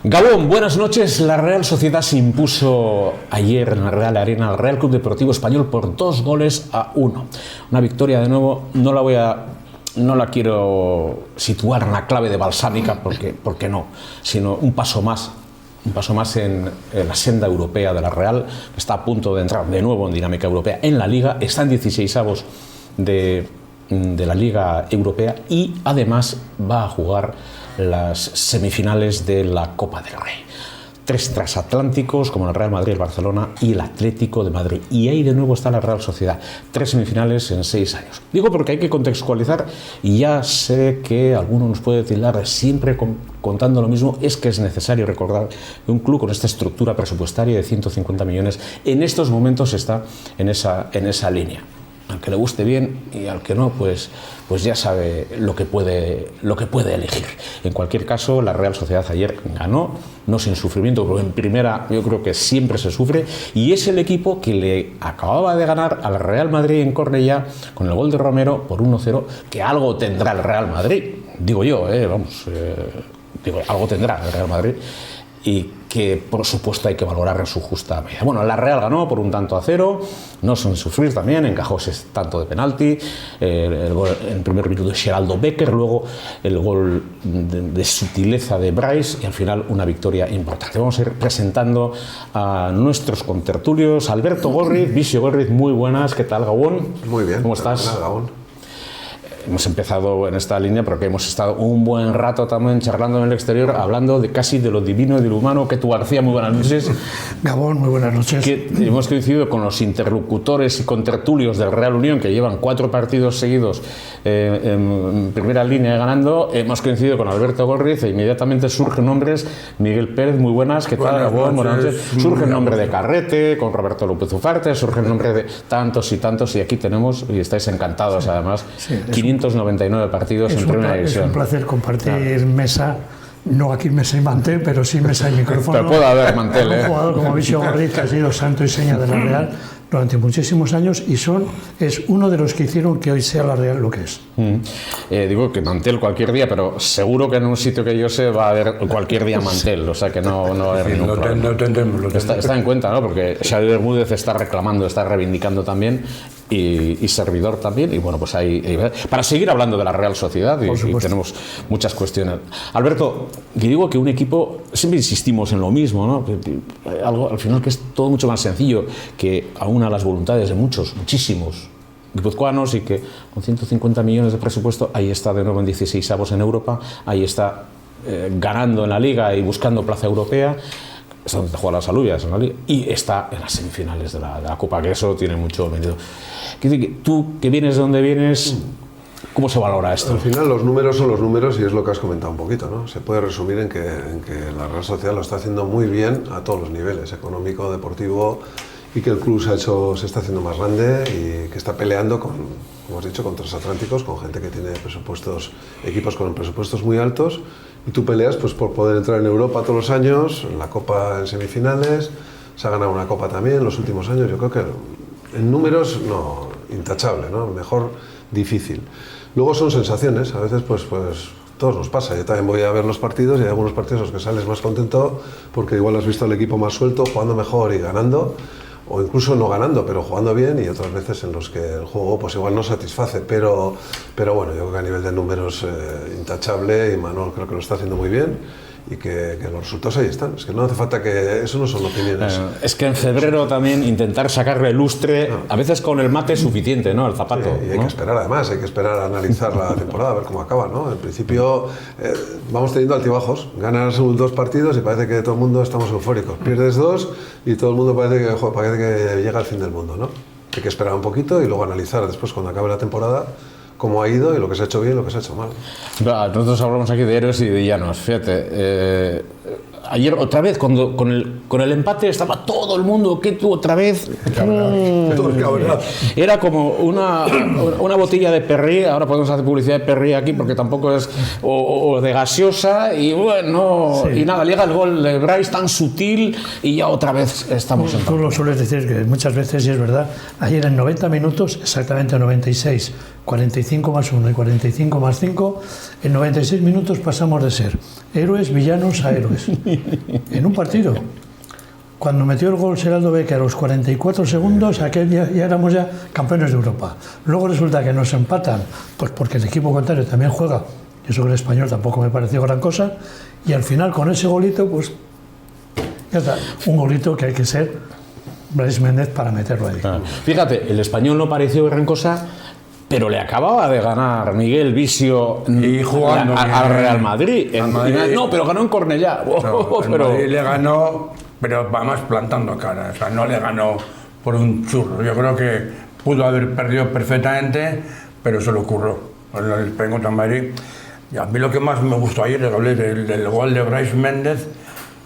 Gabón, buenas noches. La Real Sociedad se impuso ayer en la Real Arena al Real Club Deportivo Español por 2-1. Una victoria, de nuevo, no la quiero situar en la clave de balsámica, porque no, sino un paso más en la senda europea de la Real, que está a punto de entrar de nuevo en dinámica europea en la Liga, está en 16avos de la Liga Europea y además va a jugar las semifinales de la Copa del Rey. 3 transatlánticos como el Real Madrid, el Barcelona y el Atlético de Madrid. Y ahí de nuevo está la Real Sociedad. 3 semifinales en 6 años. Digo porque hay que contextualizar, y ya sé que alguno nos puede tildar siempre contando lo mismo. Es que es necesario recordar que un club con esta estructura presupuestaria de 150 millones en estos momentos está en esa línea. Al que le guste bien y al que no, pues ya sabe lo que puede elegir. En cualquier caso, la Real Sociedad ayer ganó, no sin sufrimiento, porque en primera yo creo que siempre se sufre, y es el equipo que le acababa de ganar al Real Madrid en Cornellá con el gol de Romero por 1-0, que algo tendrá el Real Madrid, digo yo, algo tendrá el Real Madrid, y que por supuesto hay que valorar en su justa medida. Bueno, la Real ganó por 1-0, no sin sufrir también, encajó ese tanto de penalti, el gol en el primer minuto de Geraldo Becker, luego el gol de sutileza de Bryce y al final una victoria importante. Vamos a ir presentando a nuestros contertulios. Alberto Gorriz, Visio Gorriz, muy buenas, ¿qué tal, Gabón? Muy bien. ¿Cómo estás? Buena, Gabón. Hemos empezado en esta línea porque hemos estado un buen rato también charlando en el exterior, hablando casi de lo divino y de lo humano. Que tú, García, muy buenas noches. Gabón, muy buenas noches. Que hemos coincidido con los interlocutores y contertulios del Real Unión, que llevan 4 partidos seguidos en primera línea ganando. Hemos coincidido con Alberto Gorriz e inmediatamente surgen nombres. Miguel Pérez, muy buenas, ¿qué tal, Gabón? Buenas noches. Surge el nombre de Carrete, con Roberto López Ufarte, surge el nombre de tantos y tantos, y aquí tenemos, y estáis encantados además, 599 partidos en primera división. Es un placer compartir mesa, no aquí mesa y mantel, pero sí mesa y micrófono. Pero puede haber mantel, un jugador como Visio Gorriz, que ha sido santo y seña de la Real durante muchísimos años, y es uno de los que hicieron que hoy sea la Real lo que es. Digo que mantel cualquier día, pero seguro que en un sitio que yo sé va a haber cualquier día mantel, o sea que no va a haber ningún problema. Está en cuenta, ¿no? Porque Xavi Bermúdez está reclamando, está reivindicando también, y servidor también, y bueno, pues ahí para seguir hablando de la Real Sociedad, y tenemos muchas cuestiones. Alberto, que digo que un equipo, siempre insistimos en lo mismo, ¿no? Algo al final que es todo mucho más sencillo, que aúna las voluntades de muchísimos guipuzcoanos, y que con 150 millones de presupuesto ahí está de nuevo en 16avos en Europa, ahí está ganando en la Liga y buscando plaza europea. Es donde juegan las alubias en la Liga, y está en las semifinales de la Copa, que eso tiene mucho mérito. Tú, que vienes de donde vienes, ¿cómo se valora esto? Al final los números son los números, y es lo que has comentado un poquito, ¿no? Se puede resumir en que la Real Sociedad lo está haciendo muy bien a todos los niveles, económico, deportivo, y que el club se está haciendo más grande y que está peleando como has dicho, con transatlánticos, con gente que tiene equipos con presupuestos muy altos, y tú peleas pues por poder entrar en Europa todos los años, en la Copa en semifinales, se ha ganado una Copa también en los últimos años. Yo creo que en números no, intachable, ¿no? Mejor difícil. Luego son sensaciones, a veces pues todos nos pasa. Yo también voy a ver los partidos, y hay algunos partidos en los que sales más contento porque igual has visto al equipo más suelto, jugando mejor y ganando, o incluso no ganando, pero jugando bien, y otras veces en los que el juego pues igual no satisface, pero bueno, yo creo que a nivel de números intachable, y Manuel creo que lo está haciendo muy bien, y que los resultados ahí están. Es que no hace falta que... Eso no son opiniones. Es que en febrero también intentar sacarle lustre, a veces con el mate es suficiente, ¿no? El zapato. Sí, y hay que esperar, además, hay que esperar a analizar la temporada, a ver cómo acaba, ¿no? En principio vamos teniendo altibajos. Ganas 2 partidos y parece que todo el mundo estamos eufóricos. Pierdes 2 y todo el mundo parece que llega al fin del mundo, ¿no? Hay que esperar un poquito y luego analizar después, cuando acabe la temporada, cómo ha ido y lo que se ha hecho bien y lo que se ha hecho mal. Nosotros hablamos aquí de héroes y de villanos. Fíjate, ayer otra vez, con el empate, estaba todo el mundo, ¿qué tú otra vez? Era como una botella de Perrier. Ahora podemos hacer publicidad de Perrier aquí, porque tampoco es, o de gaseosa, y bueno, sí. Y nada, llega el gol de Bryce tan sutil y ya otra vez estamos en... Tú lo sueles decir que muchas veces, y es verdad, ayer en 90 minutos, exactamente 96, 45 más 1 y 45 más 5, en 96 minutos pasamos de ser héroes, villanos a héroes. En un partido. Cuando metió el gol Geraldo Becker a los 44 segundos, aquel día ya éramos ya campeones de Europa. Luego resulta que nos empatan, pues porque el equipo contrario también juega, y eso que el español tampoco me pareció gran cosa, y al final con ese golito, pues ya está, un golito que hay que ser Brais Méndez para meterlo ahí. Fíjate, el español no pareció gran cosa, pero le acababa de ganar Miguel Visio y jugando al Real Madrid. No, pero ganó en Cornellá. Pero Madrid le ganó, pero además plantando cara. O sea, no le ganó por un churro. Yo creo que pudo haber perdido perfectamente, pero se le ocurrió. El España contra Madrid. Y a mí lo que más me gustó ayer, hablé del gol de Brais Méndez,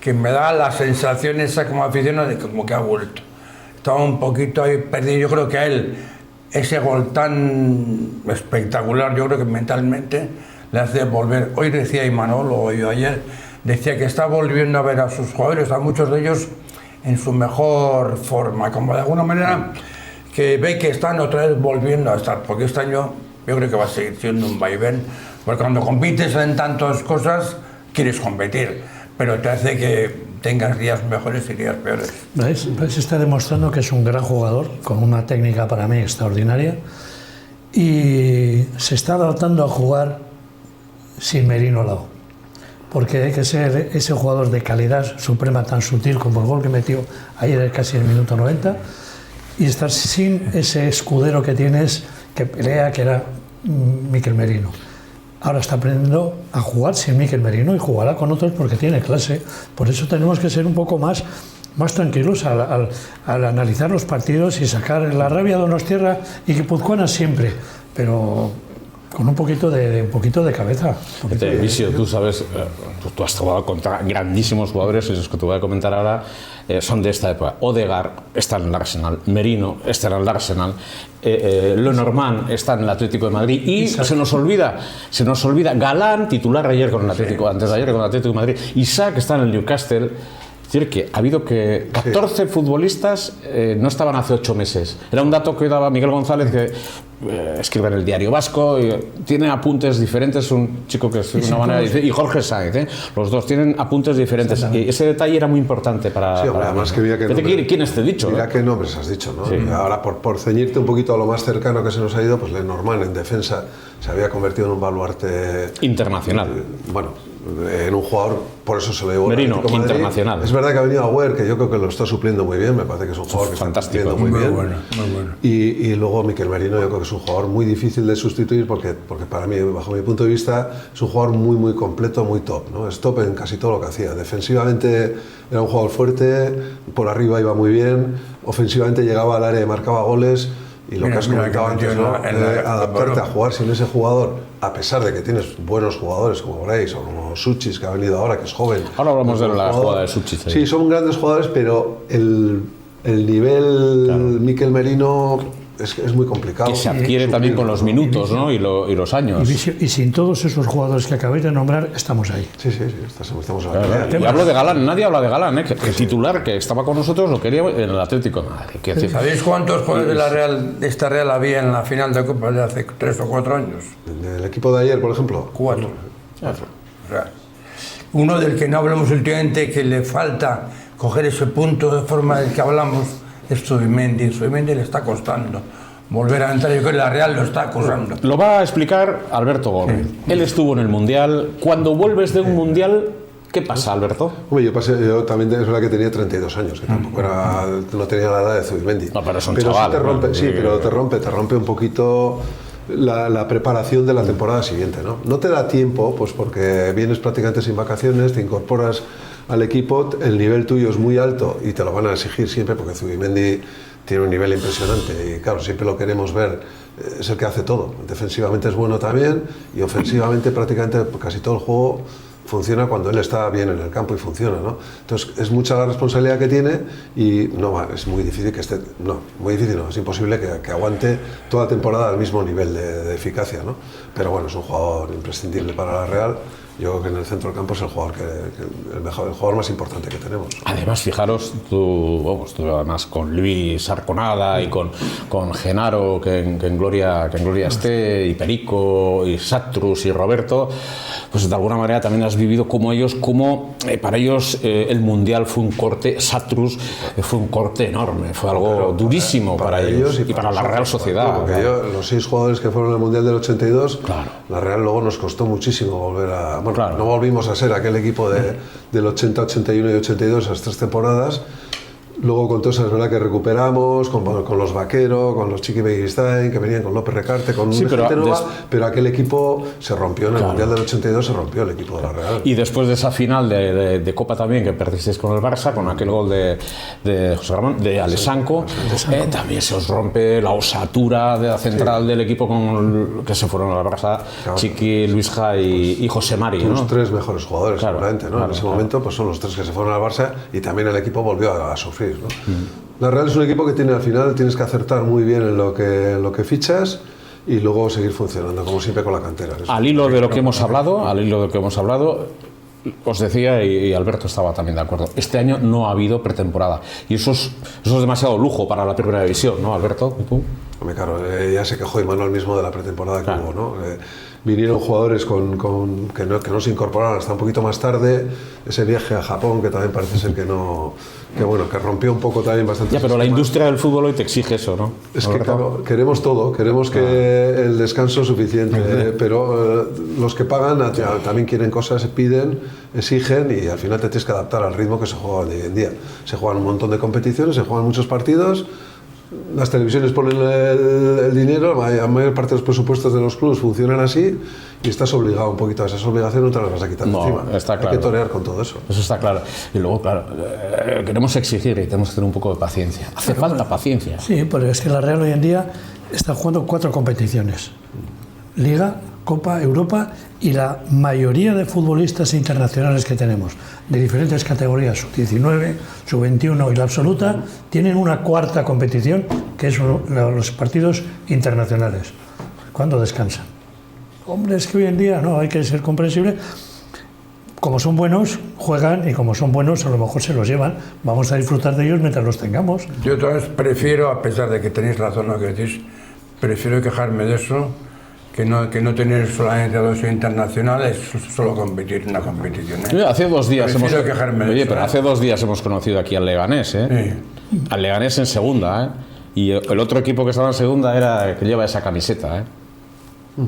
que me da la sensación esa como aficionado de como que ha vuelto. Estaba un poquito ahí perdido. Yo creo que a él, ese gol tan espectacular, yo creo que mentalmente le hace volver. Hoy decía Imanol, o yo ayer, decía que está volviendo a ver a sus jugadores, a muchos de ellos, en su mejor forma, como de alguna manera que ve que están otra vez volviendo a estar, porque este año yo creo que va a seguir siendo un vaivén, porque cuando compites en tantas cosas, quieres competir, pero te hace que tengas días mejores y días peores. Brais está demostrando que es un gran jugador, con una técnica para mí extraordinaria, y se está adaptando a jugar sin Merino al lado, porque hay que ser ese jugador de calidad suprema tan sutil como el gol que metió ayer casi en el minuto 90, y estar sin ese escudero que tienes, que pelea, que era Miquel Merino. Ahora está aprendiendo a jugar sin Miquel Merino y jugará con otros porque tiene clase. Por eso tenemos que ser un poco más tranquilos al analizar los partidos y sacar la rabia de Donostierra y Guipuzcoana siempre, pero con un poquito de cabeza. Visio, tú sabes, tú has jugado contra grandísimos jugadores, y los que te voy a comentar ahora son de esta época. Odegaard está en el Arsenal, Merino está en el Arsenal, Lenormand está en el Atlético de Madrid, y se nos olvida Galán, titular ayer con el Atlético, antes de ayer con el Atlético de Madrid, Isaac está en el Newcastle. Es decir, que ha habido que 14 futbolistas no estaban hace 8 meses. Era un dato que daba Miguel González, que escribe en el Diario Vasco, y tiene apuntes diferentes, un chico que es de una manera diferente, y Jorge Sáenz, los dos tienen apuntes diferentes. Y ese detalle era muy importante para... Sí, hombre, además que mira que nombres, ¿quién te he dicho? Mira qué nombres has dicho, ¿no? Sí. Ahora, por ceñirte un poquito a lo más cercano que se nos ha ido, pues Lenormand en defensa se había convertido en un baluarte... internacional. Bueno, en un jugador, por eso se lo llevó Merino, internacional. Es verdad que ha venido Agüer, que yo creo que lo está supliendo muy bien, me parece que es un jugador que fantástico, está supliendo muy bien. Muy bueno. Y luego Miquel Merino, yo creo que es un jugador muy difícil de sustituir porque para mí, bajo mi punto de vista, es un jugador muy completo, muy top, ¿no? Es top en casi todo lo que hacía. Defensivamente era un jugador fuerte, por arriba iba muy bien, ofensivamente llegaba al área y marcaba goles. Y lo que has comentado antes, ¿no? Adaptarte a jugar sin ese jugador, a pesar de que tienes buenos jugadores como Brais o como Suchis, que ha venido ahora, que es joven. Ahora hablamos de la jugada de Suchis. Sí, son grandes jugadores, pero el nivel Miquel Merino es muy complicado. Que se adquiere también con los minutos, ¿no? y los años. Y sin todos esos jugadores que acabáis de nombrar, estamos ahí. Sí, estamos en la pelea. Y hablo de Galán, nadie habla de Galán, que el titular que estaba con nosotros lo quería en el Atlético de Madrid. ¿Sabéis cuántos jugadores de esta Real había en la final de Copa de hace 3 o 4 años? ¿El equipo de ayer, por ejemplo? 4. O sea, uno del que no hablamos últimamente, que le falta coger ese punto de forma del que hablamos, es Zubimendi. Zubimendi le está costando volver a entrar. Yo creo que la Real lo está acusando. Lo va a explicar Alberto Gómez. Él estuvo en el Mundial. Cuando vuelves de un Mundial, ¿qué pasa, Alberto? Hombre, yo también es verdad que tenía 32 años, que tampoco no tenía la edad de Zubimendi. No, pero es un chaval. Sí te rompe, ¿no? Sí, pero te rompe un poquito la preparación de la temporada siguiente, ¿no? No te da tiempo, pues porque vienes prácticamente sin vacaciones, te incorporas al equipo, el nivel tuyo es muy alto y te lo van a exigir siempre porque Zubimendi tiene un nivel impresionante y claro, siempre lo queremos ver, es el que hace todo. Defensivamente es bueno también y ofensivamente prácticamente casi todo el juego funciona cuando él está bien en el campo y funciona, ¿no? Entonces es mucha la responsabilidad que tiene y no, es muy difícil que esté, es imposible que aguante toda la temporada al mismo nivel de eficacia, ¿no? Pero bueno, es un jugador imprescindible para la Real yo creo que en el centro del campo es el jugador el jugador más importante que tenemos. Además, fijaros, tú además con Luis Arconada y con Genaro, que en gloria esté, y Perico, y Satrus, y Roberto, pues de alguna manera también has vivido como ellos, para ellos el Mundial fue un corte, Satrus fue un corte enorme, fue algo durísimo para ellos y para la Real Sociedad. Porque los 6 jugadores que fueron al Mundial del 82, claro, la Real luego nos costó muchísimo volver a... Bueno, claro, no volvimos a ser aquel equipo del 80, 81 y 82, esas 3 temporadas. Luego con todas esas, ¿verdad?, que recuperamos, con los Vaquero, con los Chiqui Begiristain, que venían con López Recarte, con sí, gente nueva, pero aquel equipo se rompió en el Mundial del 82, se rompió el equipo de la Real. Y después de esa final de Copa también, que perdisteis con el Barça, con aquel gol de José Ramón, de Alessanco, también se os rompe la osatura de la central del equipo que se fueron al Barça, claro, Chiqui, Luisja y José Mari, los ¿no? 3 mejores jugadores, claro, seguramente, ¿no? En ese momento pues son los 3 que se fueron al Barça y también el equipo volvió a sufrir, ¿no? La Real es un equipo que al final tienes que acertar muy bien en lo que fichas y luego seguir funcionando, como siempre con la cantera. Al hilo de lo que hemos hablado, os decía, y Alberto estaba también de acuerdo, este año no ha habido pretemporada y eso es demasiado lujo para la primera división, ¿no, Alberto? ¿Tú? Hombre, claro, ya se quejó Imanol mismo de la pretemporada que hubo, ¿no? Vinieron jugadores que no se incorporaron hasta un poquito más tarde, ese viaje a Japón que también parece ser que rompió un poco también bastante. Ya, pero la industria del fútbol hoy te exige eso, ¿no? Es que claro, queremos todo, queremos que el descanso es suficiente, pero los que pagan también quieren cosas, piden, exigen y al final te tienes que adaptar al ritmo que se juega hoy en día. Se juegan un montón de competiciones, se juegan muchos partidos. Las televisiones ponen el dinero, la mayor parte de los presupuestos de los clubes funcionan así y estás obligado un poquito a esas obligaciones, no te las vas a quitar encima. Está claro. Hay que torear con todo eso. Eso está claro. Y luego, claro, queremos exigir y tenemos que tener un poco de paciencia. Hace falta paciencia. Sí, porque es que la Real hoy en día está jugando 4 competiciones. Liga, Copa, Europa y la mayoría de futbolistas internacionales que tenemos, de diferentes categorías, sub-19, sub-21 y la absoluta, tienen una 4ª competición, que es los partidos internacionales. ¿Cuándo descansan? Hombre, es que hoy en día no, hay que ser comprensible. Como son buenos, juegan y como son buenos, a lo mejor se los llevan. Vamos a disfrutar de ellos mientras los tengamos. Yo entonces prefiero, a pesar de que tenéis razón lo que decís, prefiero quejarme de eso que no tener solamente 2 internacionales, solo competir en una competición. Hace 2 días pero hace 2 días hemos conocido aquí al Leganés, ¿eh? Sí. Al Leganés en segunda, ¿eh? Y el otro equipo que estaba en segunda era el que lleva esa camiseta, ¿eh?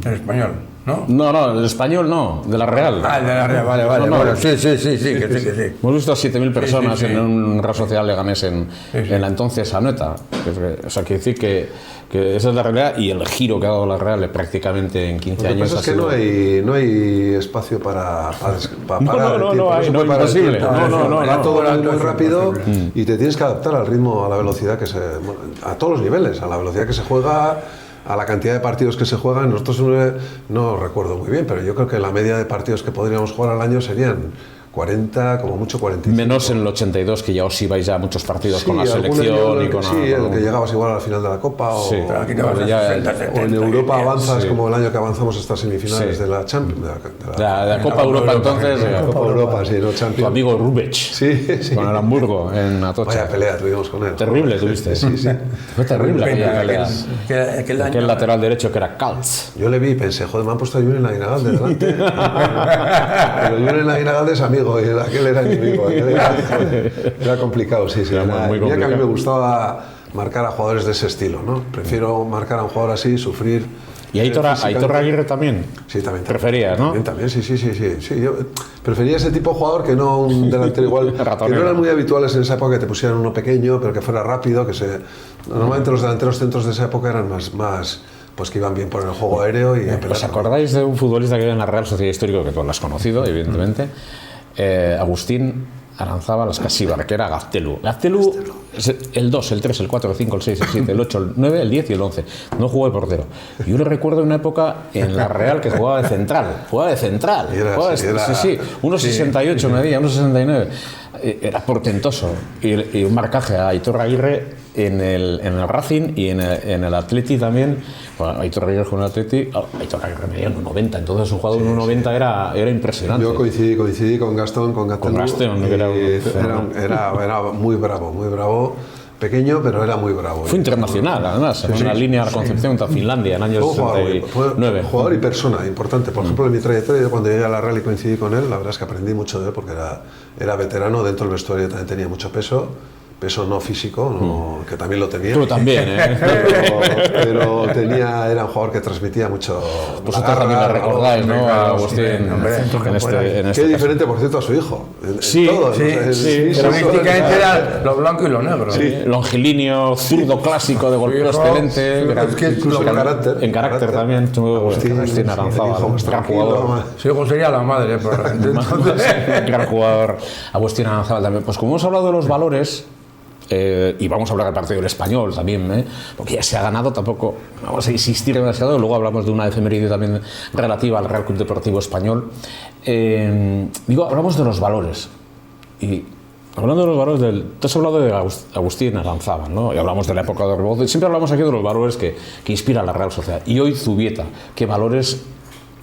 El Español, ¿no? No, el Español no, de la Real. Ah, de la Real, vale. No, bueno, sí, que sí. Hemos visto a 7.000 personas en un Real Social Leganés en la entonces Anoeta. O sea, quiere decir que esa es la realidad y el giro que ha dado la Real prácticamente en 15 años. Lo que pasa es que no hay espacio para parar el tiempo. No, imposible. No, todo muy rápido y te tienes que adaptar al ritmo, a la velocidad a todos los niveles, a la velocidad que se juega, a la cantidad de partidos que se juegan. Nosotros no recuerdo muy bien, pero yo creo que la media de partidos que podríamos jugar al año serían 40, como mucho 45. Menos en el 82, que ya os ibais ya a muchos partidos con la selección y con... Sí, el que llegabas igual a la final de la Copa o en Europa avanzas como el año que avanzamos hasta semifinales de la Champions. De la Copa Europa entonces. Copa Europa, sí, no Champions. Tu amigo Rubech, sí. Con el Hamburgo en Atocha. Vaya pelea tuvimos con él. Terrible tuviste. Sí. Fue terrible aquella pelea. Aquel lateral derecho que era Calz. Yo le vi y pensé, joder, me han puesto a Julen Aguinagalde delante. Pero Julen Aguinagalde es amigo. Y aquel era enemigo, era complicado, sí. Era muy complicado. Que a mí me gustaba marcar a jugadores de ese estilo, ¿no? Prefiero marcar a un jugador así, sufrir. ¿Y Aitor Aguirre también? Sí, también. ¿Preferías, no? También, sí. Yo prefería ese tipo de jugador que no un delantero igual. Que no eran muy habituales en esa época que te pusieran uno pequeño, pero que fuera rápido, Normalmente los delanteros centros de esa época eran más pues que iban bien por el juego aéreo y... ¿Os acordáis de un futbolista que vive en la Real Sociedad Histórica, que tú lo has conocido, evidentemente? Agustín Aranzábal Escasíbar, que era Gaztelu. Gaztelu El 2, el 3, el 4, el 5, el 6, el 7, el 8, el 9, el 10 y el 11. No jugó de portero. Yo le recuerdo una época en la Real que jugaba de central. Jugaba de central. Sí, 1,68 medía, 1,69. Era portentoso. Y un marcaje a Aitor Aguirre en el Racing y en el Atleti también. Bueno, Aitor Aguirre jugó en el Atleti. Aitor Aguirre medía 1,90. Entonces un jugador de 1,90 era impresionante. Yo coincidí con Gastón, con Gastón, era muy bravo. Pequeño, pero era muy bravo. Fue internacional, además, en una línea de Concepción contra Finlandia en años 69. Jugador y persona, importante. Por ejemplo, en mi trayectoria, yo cuando llegué a la Real y coincidí con él, la verdad es que aprendí mucho de él porque era veterano, dentro del vestuario también tenía mucho peso no físico, que también lo tenía. Tú también, pero era un jugador que transmitía mucho. Vosotros también le recordáis, ¿no? A Agustín, Qué diferente, por cierto, a su hijo. Sí. Políticamente era lo blanco y lo negro. Sí. Longilíneo, zurdo clásico, de golpeo excelente. En carácter también. Agustín Aranzábal, gran jugador. Su hijo sería la madre, probablemente. Gran jugador. Agustín Aranzábal también. Pues como hemos hablado de los valores, y vamos a hablar del partido del Español también, porque ya se ha ganado, tampoco vamos a insistir demasiado, luego hablamos de una efeméride también relativa al Real Club Deportivo Español. Hablamos de los valores, y hablando de los valores, tú has hablado de Agustín Aranzábal, ¿no? Y hablamos de la época de Rebozo, y siempre hablamos aquí de los valores que inspiran la Real Sociedad, y hoy Zubieta, ¿qué valores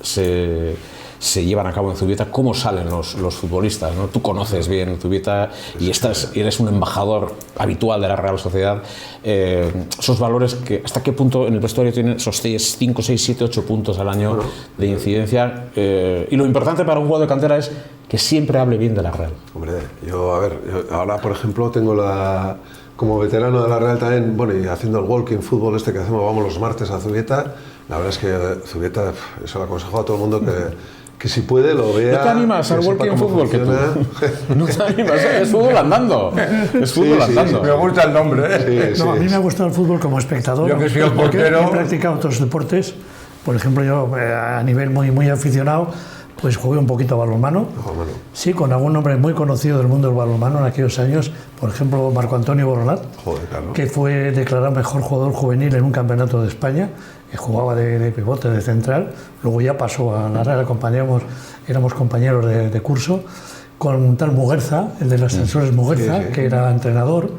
se llevan a cabo en Zubieta? ¿Cómo salen los futbolistas, ¿no? Tú conoces bien Zubieta y eres un embajador habitual de la Real Sociedad. Esos valores, ¿hasta qué punto en el vestuario tienen esos 5, 6, 7, 8 puntos al año de incidencia? Y lo importante para un jugador de cantera es que siempre hable bien de la Real. Hombre, yo ahora por ejemplo tengo como veterano de la Real también, y haciendo el walking fútbol que hacemos, vamos los martes a Zubieta. La verdad es que Zubieta, eso lo aconsejo a todo el mundo que si puede lo vea. ¿No te animas al walking fútbol? No te animas, es fútbol andando. Es fútbol andando. Me gusta el nombre. A mí me ha gustado el fútbol como espectador. Yo que soy el portero. He practicado otros deportes. Por ejemplo, yo a nivel muy aficionado, pues jugué un poquito a balonmano. Sí, con algún nombre muy conocido del mundo del balonmano en aquellos años. Por ejemplo, Marco Antonio Boronat, que fue declarado mejor jugador juvenil en un campeonato de España. Que jugaba de pivote, de central, luego ya pasó a la Real, éramos compañeros de curso, con tal Muguerza, el de los ascensores Muguerza, que era entrenador,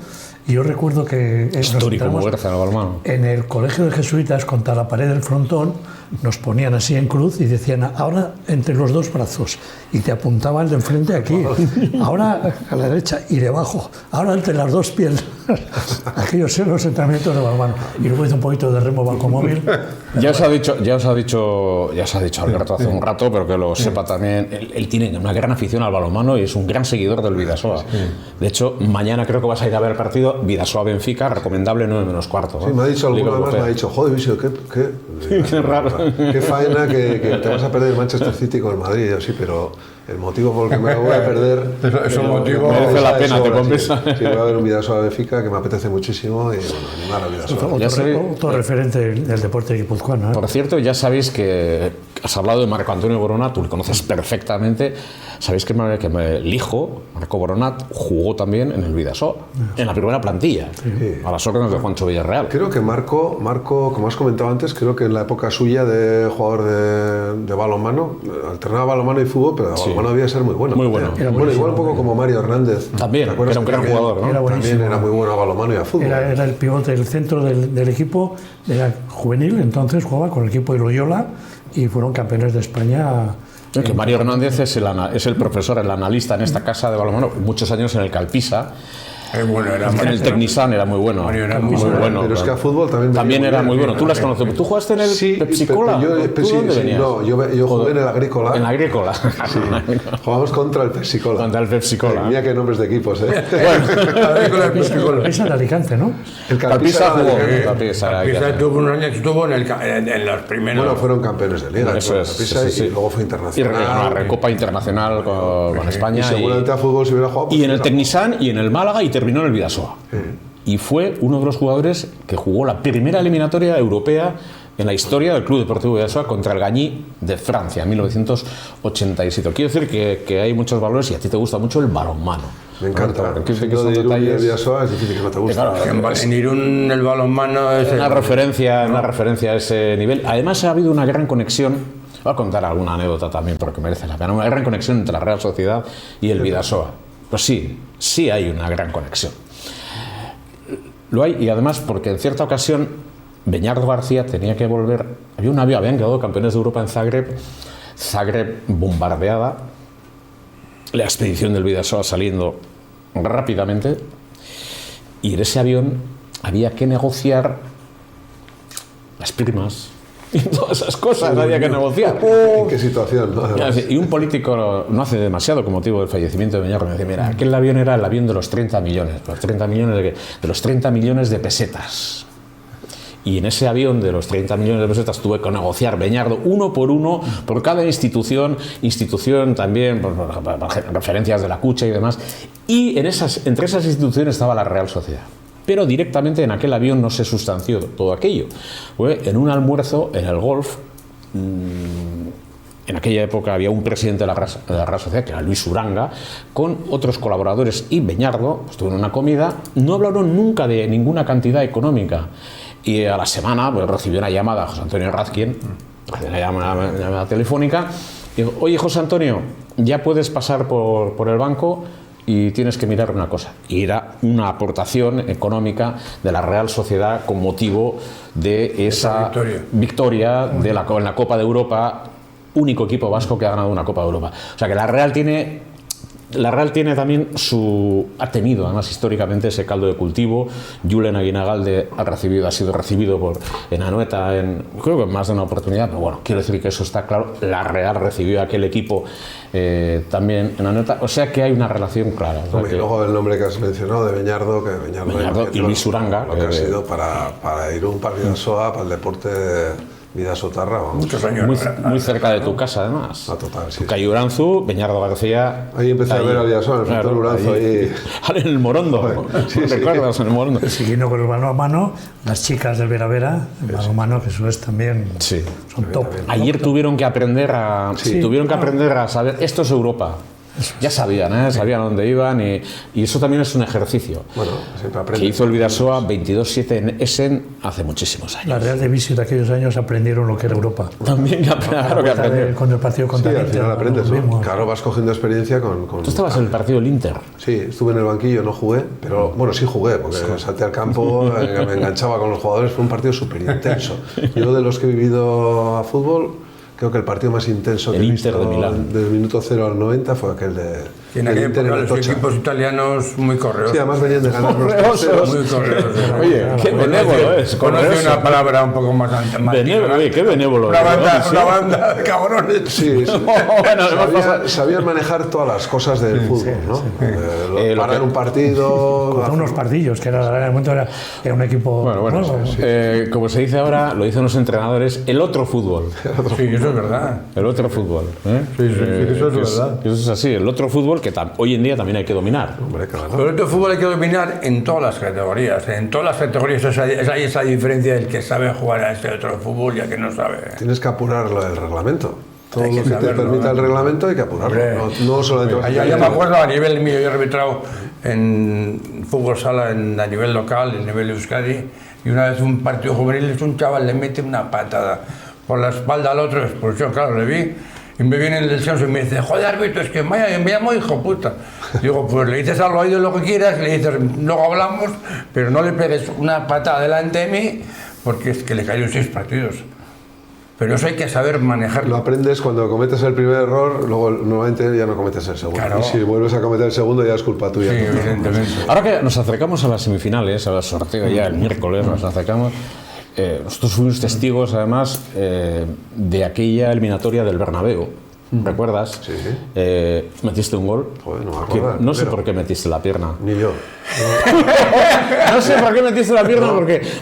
y yo recuerdo que histórico Muguerza, en el colegio de jesuitas, contra la pared del frontón, nos ponían así en cruz y decían, ahora entre los dos brazos, y te apuntaban de enfrente aquí, ahora a la derecha y debajo, ahora entre las dos piernas. Aquellos eran los entrenamientos de balonmano. Y luego hice un poquito de remo balcomóvil. Ya os ha dicho Alberto hace un rato, pero que lo sepa también, él tiene una gran afición al balonmano y es un gran seguidor del Bidasoa. De hecho, mañana creo que vas a ir a ver el partido Bidasoa-Benfica, recomendable 9:15. Sí, me ha dicho alguna más, me ha dicho, joder, Visio, qué raro. Qué faena que te vas a perder el Manchester City con el Madrid, sí, pero el motivo por el que me lo voy a perder es un motivo merece la pena, te compensa. Sí, va a haber un Bidasoa-Benfica que me apetece muchísimo y animar a Bidasoa. Otro referente del deporte guipuzcoano. Por cierto, ya sabéis que has hablado de Marco Antonio Boronat, tú le conoces perfectamente. Sabéis que el hijo, Marco Boronat, jugó también en el Bidasoa, en la primera plantilla, a las órdenes de Juancho Villarreal. Creo que Marco, como has comentado antes, creo que en la época suya de jugador de balonmano, alternaba balonmano y fútbol, pero balonmano debía ser muy bueno. Muy bueno. Igual un poco como Mario Hernández. También, era un gran jugador, ¿no? También era muy bueno a balonmano y a fútbol. Era el pivote, el centro del equipo, era juvenil, entonces jugaba con el equipo de Loyola y fueron campeones de España. Que Mario Hernández es el profesor, el analista en esta casa de balonmano, muchos años en el Calpisa. En el Tecnisan era muy bueno. Era muy bueno. Pero es que a fútbol también era muy bueno. ¿Tú las conoces? ¿Tú jugaste en el Pepsi-Cola? ¿Tú dónde venías? No, yo jugué en el Agrícola. En el Agrícola. Sí. Jugamos contra el Pepsi-Cola. Contra el Pepsi-Cola. Mira qué nombres de equipos, Bueno, es en Alicante, ¿no? El Calpisa jugó. Calpisa tuvo un año que estuvo en los primeros. Bueno, fueron campeones de liga. Eso es. Y luego fue internacional. Y una recopa internacional con España. Y seguramente a fútbol si hubiera jugado. Y en el Tecnisan y en el Málaga y terminó en el Bidasoa. Y fue uno de los jugadores que jugó la primera eliminatoria europea en la historia del Club Deportivo Vidasoa contra el Gagny de Francia en 1987. Quiero decir que hay muchos valores y a ti te gusta mucho el balonmano. Me encanta. Que son detalles. Vidasoa es difícil que no te guste. Claro, En Irún el balonmano es una referencia a ese nivel. Además ha habido una gran conexión. Voy a contar alguna anécdota también porque merece la pena. Una gran conexión entre la Real Sociedad y el Vidasoa. Pues sí hay una gran conexión. Lo hay, y además porque en cierta ocasión Beñardo García tenía que volver. Habían quedado campeones de Europa en Zagreb bombardeada, la expedición del Vidasoa saliendo rápidamente, y en ese avión había que negociar las primas y todas esas cosas, había que negociar. ¿En qué situación? ¿No? Y un político no hace demasiado con motivo del fallecimiento de Beñardo me decía, mira, aquel avión era el avión de los 30 millones, de los 30 millones de pesetas. Y en ese avión de los 30 millones de pesetas tuve que negociar, Beñardo, uno por cada institución también, por referencias de la Cucha y demás. Y entre esas instituciones estaba la Real Sociedad. Pero directamente en aquel avión no se sustanció todo aquello. Fue en un almuerzo en el Golf. En aquella época había un presidente de la Real Sociedad, que era Luis Uranga, con otros colaboradores, y Beñardo estuvo en una comida. No hablaron nunca de ninguna cantidad económica. Y a la semana pues, recibió una llamada a José Antonio Razquien, una llamada telefónica, y dijo, oye José Antonio, ya puedes pasar por el banco y tienes que mirar una cosa. Y era una aportación económica de la Real Sociedad con motivo de esa victoria en la Copa de Europa, único equipo vasco que ha ganado una Copa de Europa. O sea que la Real tiene también ha tenido además históricamente ese caldo de cultivo. Julen Aguinagalde ha sido recibido en Anoeta creo que en más de una oportunidad, pero bueno, quiero decir que eso está claro. La Real recibió a aquel equipo también en Anoeta, o sea que hay una relación clara. Y luego el nombre que has mencionado de Beñardo y Luis Uranga, lo que ha sido para Irún, para Vidasoa, para el deporte Bidasotarra, muchos años. Muy cerca de tu casa, además. Total, sí. Uranzu, Beñardo García. Ahí empecé a ver a Vidasoa, en el frente del Uranzu. En el Morondo. ¿Recuerdas? En el Morondo. Siguiendo con el balonmano, las chicas del Vera Vera, el balonmano, que eso es también. Sí. Son top. Ayer tuvieron que aprender a saber. Esto es Europa. Ya sabían dónde iban y eso también es un ejercicio. Bueno, siempre aprendes. Que hizo el Vidasoa 22-7 en Essen hace muchísimos años. La Real de Visio de aquellos años aprendieron lo que era Europa. También, claro que aprendieron. Con el partido contra sí, el al Inter. final aprendes, ¿no? Claro, vas cogiendo experiencia con... ¿Tú estabas en el partido del Inter? Sí, estuve en el banquillo, no jugué, pero bueno, sí jugué, porque salté al campo, me enganchaba con los jugadores, fue un partido súper intenso. Yo de los que he vivido a fútbol, creo que el partido más intenso que he visto de Milán. del minuto 0 al 90 fue aquel de... En aquella época los equipos italianos muy correosos. Sí, además venían de ganar los terceros. Muy correosos. Oye, qué benévolo es. Conoce una palabra un poco más benévolo. Oye, qué benévolo. Una banda de cabrones. Sí, sabían manejar todas las cosas del fútbol, ¿no? Parar un partido... Contra unos pardillos, que en el momento era un equipo... Bueno, como se dice ahora, lo dicen los entrenadores, el otro fútbol. Sí, eso es verdad. El otro fútbol. Sí, eso es verdad. Eso es así, el otro fútbol que hoy en día también hay que dominar. Hombre, claro. Pero el otro fútbol hay que dominar en todas las categorías. En todas las categorías hay esa diferencia del que sabe jugar a este otro fútbol y el que no sabe. Tienes que apurar el reglamento. Todo lo que te permita el reglamento hay que apurarlo. No solamente... Yo me acuerdo a nivel mío, yo he arbitrado en fútbol sala a nivel local, en nivel de Euskadi, y una vez un partido juvenil, un chaval le mete una patada por la espalda al otro, expulsión, claro, le vi. Y me viene el descanso y me dice, joder, árbitro, es que me llamo hijo puta. Digo, pues le dices al oído lo que quieras, le dices, luego hablamos, pero no le pegues una patada delante de mí, porque es que le cayeron 6 partidos. Pero eso hay que saber manejarlo. Lo aprendes cuando cometes el primer error, luego normalmente ya no cometes el segundo. Claro. Y si vuelves a cometer el segundo ya es culpa tuya. Sí, evidentemente. Ahora que nos acercamos a las semifinales, al sorteo ya el miércoles, nos acercamos... nosotros fuimos testigos, además, de aquella eliminatoria del Bernabéu. ¿Recuerdas? Sí. Metiste un gol. Joder, no me acuerdo. No sé por qué metiste la pierna. Ni yo. No sé por qué metiste la pierna,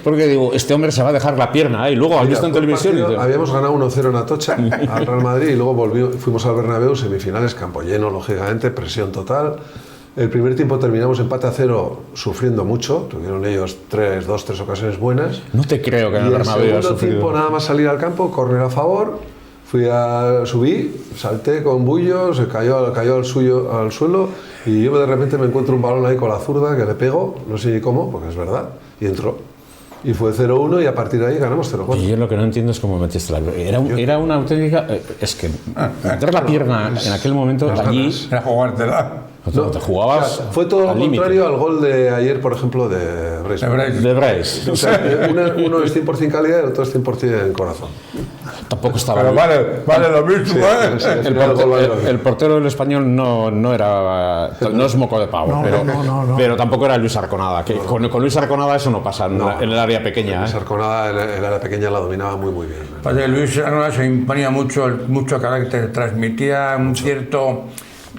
porque digo, este hombre se va a dejar la pierna. Y luego has visto en televisión. Habíamos ganado 1-0 en Atocha al Real Madrid y luego fuimos al Bernabéu, semifinales, campo lleno, lógicamente, presión total. El primer tiempo terminamos empate a 0 sufriendo mucho, tuvieron ellos tres ocasiones buenas. No te creo que en Y el el Bernabéu hayas segundo tiempo sufrido. nada más salir al campo, córner a favor, subí, salté con Bullo, se cayó al suelo y yo de repente me encuentro un balón ahí con la zurda que le pego, no sé ni cómo, porque es verdad, y entró. Y fue 0-1 y a partir de ahí ganamos 0-4. Y yo lo que no entiendo es cómo metiste la... Era una auténtica... Es que meter la pierna en aquel momento las allí... ganas. Era jugártela. Te jugabas O sea, fue todo lo al límite. contrario al gol de ayer, por ejemplo, de Bryce. De Bryce. O sea, uno es 100% calidad y el otro es 100% corazón. Tampoco estaba... Pero vale lo mismo, Sí, ¿eh? sí, al El, final el gol vale lo mismo. el portero del Español no era... No es moco de pavo, No, pero, no. pero tampoco era Luis Arconada. Que con Luis Arconada eso no pasa en el área pequeña. Luis ¿eh? Arconada en el área pequeña la dominaba muy bien. Padre Luis Arconada se imponía mucho carácter, transmitía un cierto,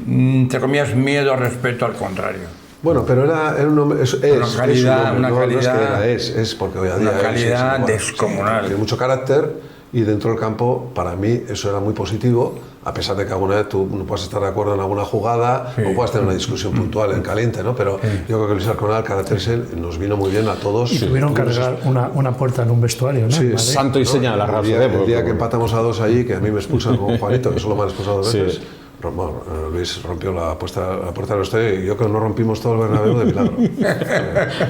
entre comillas, miedo respecto al contrario. Bueno, pero era un hombre, es Una calidad, un hombre, una no es que calidad- era, es porque hoy a día una calidad descomunal. Tiene mucho carácter y dentro del campo, para mí, eso era muy positivo, a pesar de que alguna vez tú no puedas estar de acuerdo en alguna jugada o puedas tener una discusión puntual en caliente, ¿no? Pero yo creo que Luis Arconada, el carácter ese, nos vino muy bien a todos. Y tuvieron que arreglar una puerta en un vestuario, ¿no? Sí, En Madrid. Santo y seña de la Real El Sociedad. día que empatamos a 2 allí, que a mí me expulsan con Juanito, que solo me han expulsado 2 Sí. veces, bueno, Luis rompió la puerta del estadio y yo creo que no rompimos todo el Bernabéu de milagro.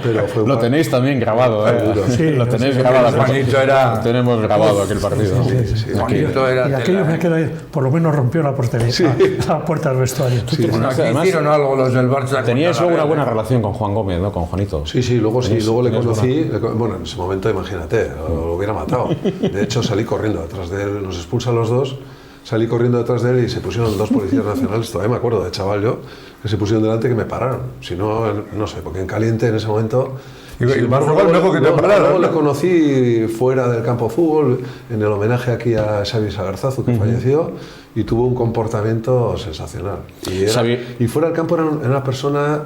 Pero fue un Lo tenéis también grabado, ¿eh? Sí, Lo sí, tenéis sí, grabado. Juanito era- Lo tenemos grabado aquel partido. Juanito era Y aquello tela, me ¿eh? queda ahí, por lo menos rompió la portería, la puerta del vestuario. Bueno, aquí Además, hicieron algo los del Barça. Teníais contra luego la una buena Real. relación con Juan Gómez, ¿no? Con Juanito. Sí, luego le Tenías conocí, bueno, en ese momento imagínate, lo hubiera matado. De hecho salí corriendo detrás de él, nos expulsan los dos, salí corriendo detrás de él y se pusieron 2 policías nacionales, todavía me acuerdo de chaval yo, que se pusieron delante y que me pararon. Si no, no sé, porque en caliente en ese momento... Y Sin embargo, fue mejor que te pararan, luego ¿no? le conocí fuera del campo de fútbol, en el homenaje aquí a Xavi Sagarzazu, que falleció, y tuvo un comportamiento sensacional. Y fuera del campo era una persona,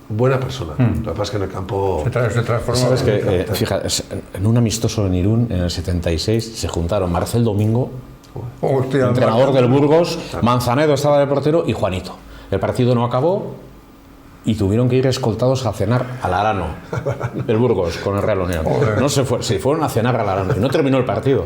buena persona. Lo que pasa es que en el campo... Se transformó. Sabes que, fíjate, en un amistoso en Irún, en el 76, se juntaron Marcel Domingo, Hostia, entrenador del Burgos, Manzanedo estaba de portero y Juanito. El partido no acabó y tuvieron que ir escoltados a cenar al Arano, el Burgos, con el Real Unión. No se fueron a cenar al Arano y no terminó el partido.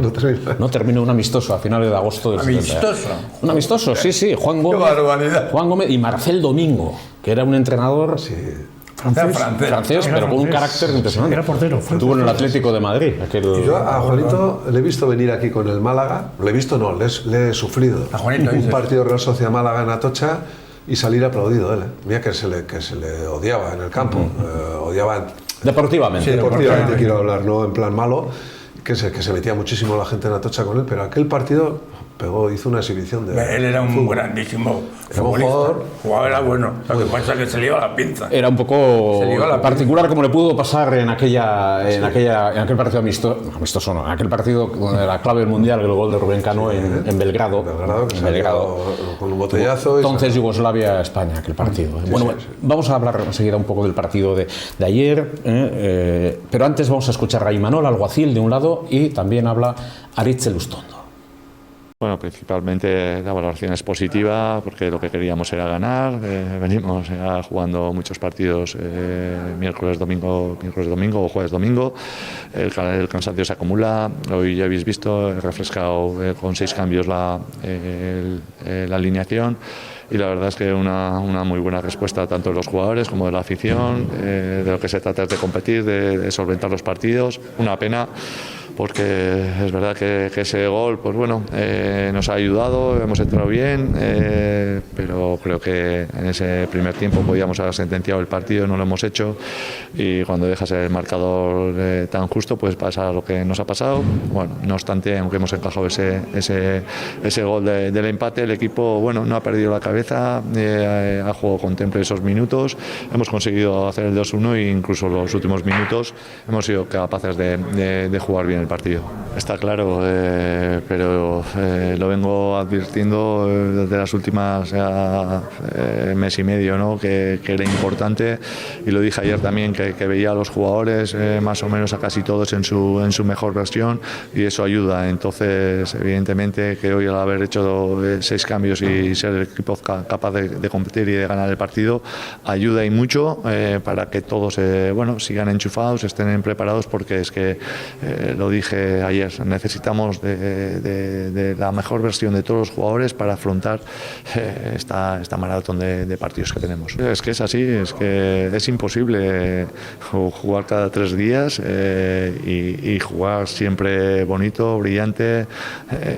No terminó un amistoso a finales de agosto del 70. ¿Amistoso? Un amistoso, sí. Juan Qué Gómez, barbaridad. Juan Gómez y Marcel Domingo, que era un entrenador Era francés. francés, Era pero con un francés. carácter impresionante. Era portero, fue Estuvo en el portero. Atlético de Madrid. Y yo a Juanito le he visto venir aquí con el Málaga, le he visto no, le he sufrido. A Juanito, un dices. partido Real Sociedad Málaga en Atocha y salir aplaudido él. Mira que se le odiaba en el campo, odiaba Deportivamente. Sí, deportivamente quiero hablar, no en plan malo, que se metía muchísimo la gente en Atocha con él, pero aquel partido hizo una exhibición de... Él era un fútbol. grandísimo Era un futbolista. jugador. Jugaba era bueno. Lo que pasa es que se le iba la pinza. Era un poco Se dio la particular como le pudo pasar en aquel partido amistoso no, en aquel partido donde la clave del mundial, el gol de Rubén Cano en Belgrado. Belgrado, que En salió Belgrado. con un botellazo. Entonces Yugoslavia-España, aquel partido. Bueno, vamos a hablar enseguida un poco del partido de ayer, pero antes vamos a escuchar a Imanol Alguacil de un lado y también habla Aritz Elustondo. Bueno, principalmente la valoración es positiva porque lo que queríamos era ganar. Venimos jugando muchos partidos miércoles, domingo o jueves, domingo. El cansancio se acumula. Hoy ya habéis visto, he refrescado con 6 cambios la alineación. Y la verdad es que una muy buena respuesta tanto de los jugadores como de la afición. De lo que se trata es de competir, de solventar los partidos. Una pena porque es verdad que ese gol pues bueno, nos ha ayudado, hemos entrado bien, pero creo que en ese primer tiempo podíamos haber sentenciado el partido, no lo hemos hecho, y cuando dejas el marcador tan justo pues pasa lo que nos ha pasado. Bueno, no obstante, aunque hemos encajado ese gol del empate, el equipo bueno, no ha perdido la cabeza, ha jugado con temple esos minutos, hemos conseguido hacer el 2-1 e incluso los últimos minutos hemos sido capaces de jugar bien el partido. Está claro, pero lo vengo advirtiendo desde las últimas mes y medio, ¿no? que era importante, y lo dije ayer también, que veía a los jugadores más o menos a casi todos en su mejor versión, y eso ayuda. Entonces, evidentemente, que hoy al haber hecho 6 cambios y ser el equipo capaz de competir y de ganar el partido, ayuda y mucho para que todos sigan enchufados, estén preparados, porque es que lo dije ayer, necesitamos de la mejor versión de todos los jugadores para afrontar esta maratón de partidos que tenemos. Es que es así, es que es imposible jugar cada 3 días y jugar siempre bonito, brillante,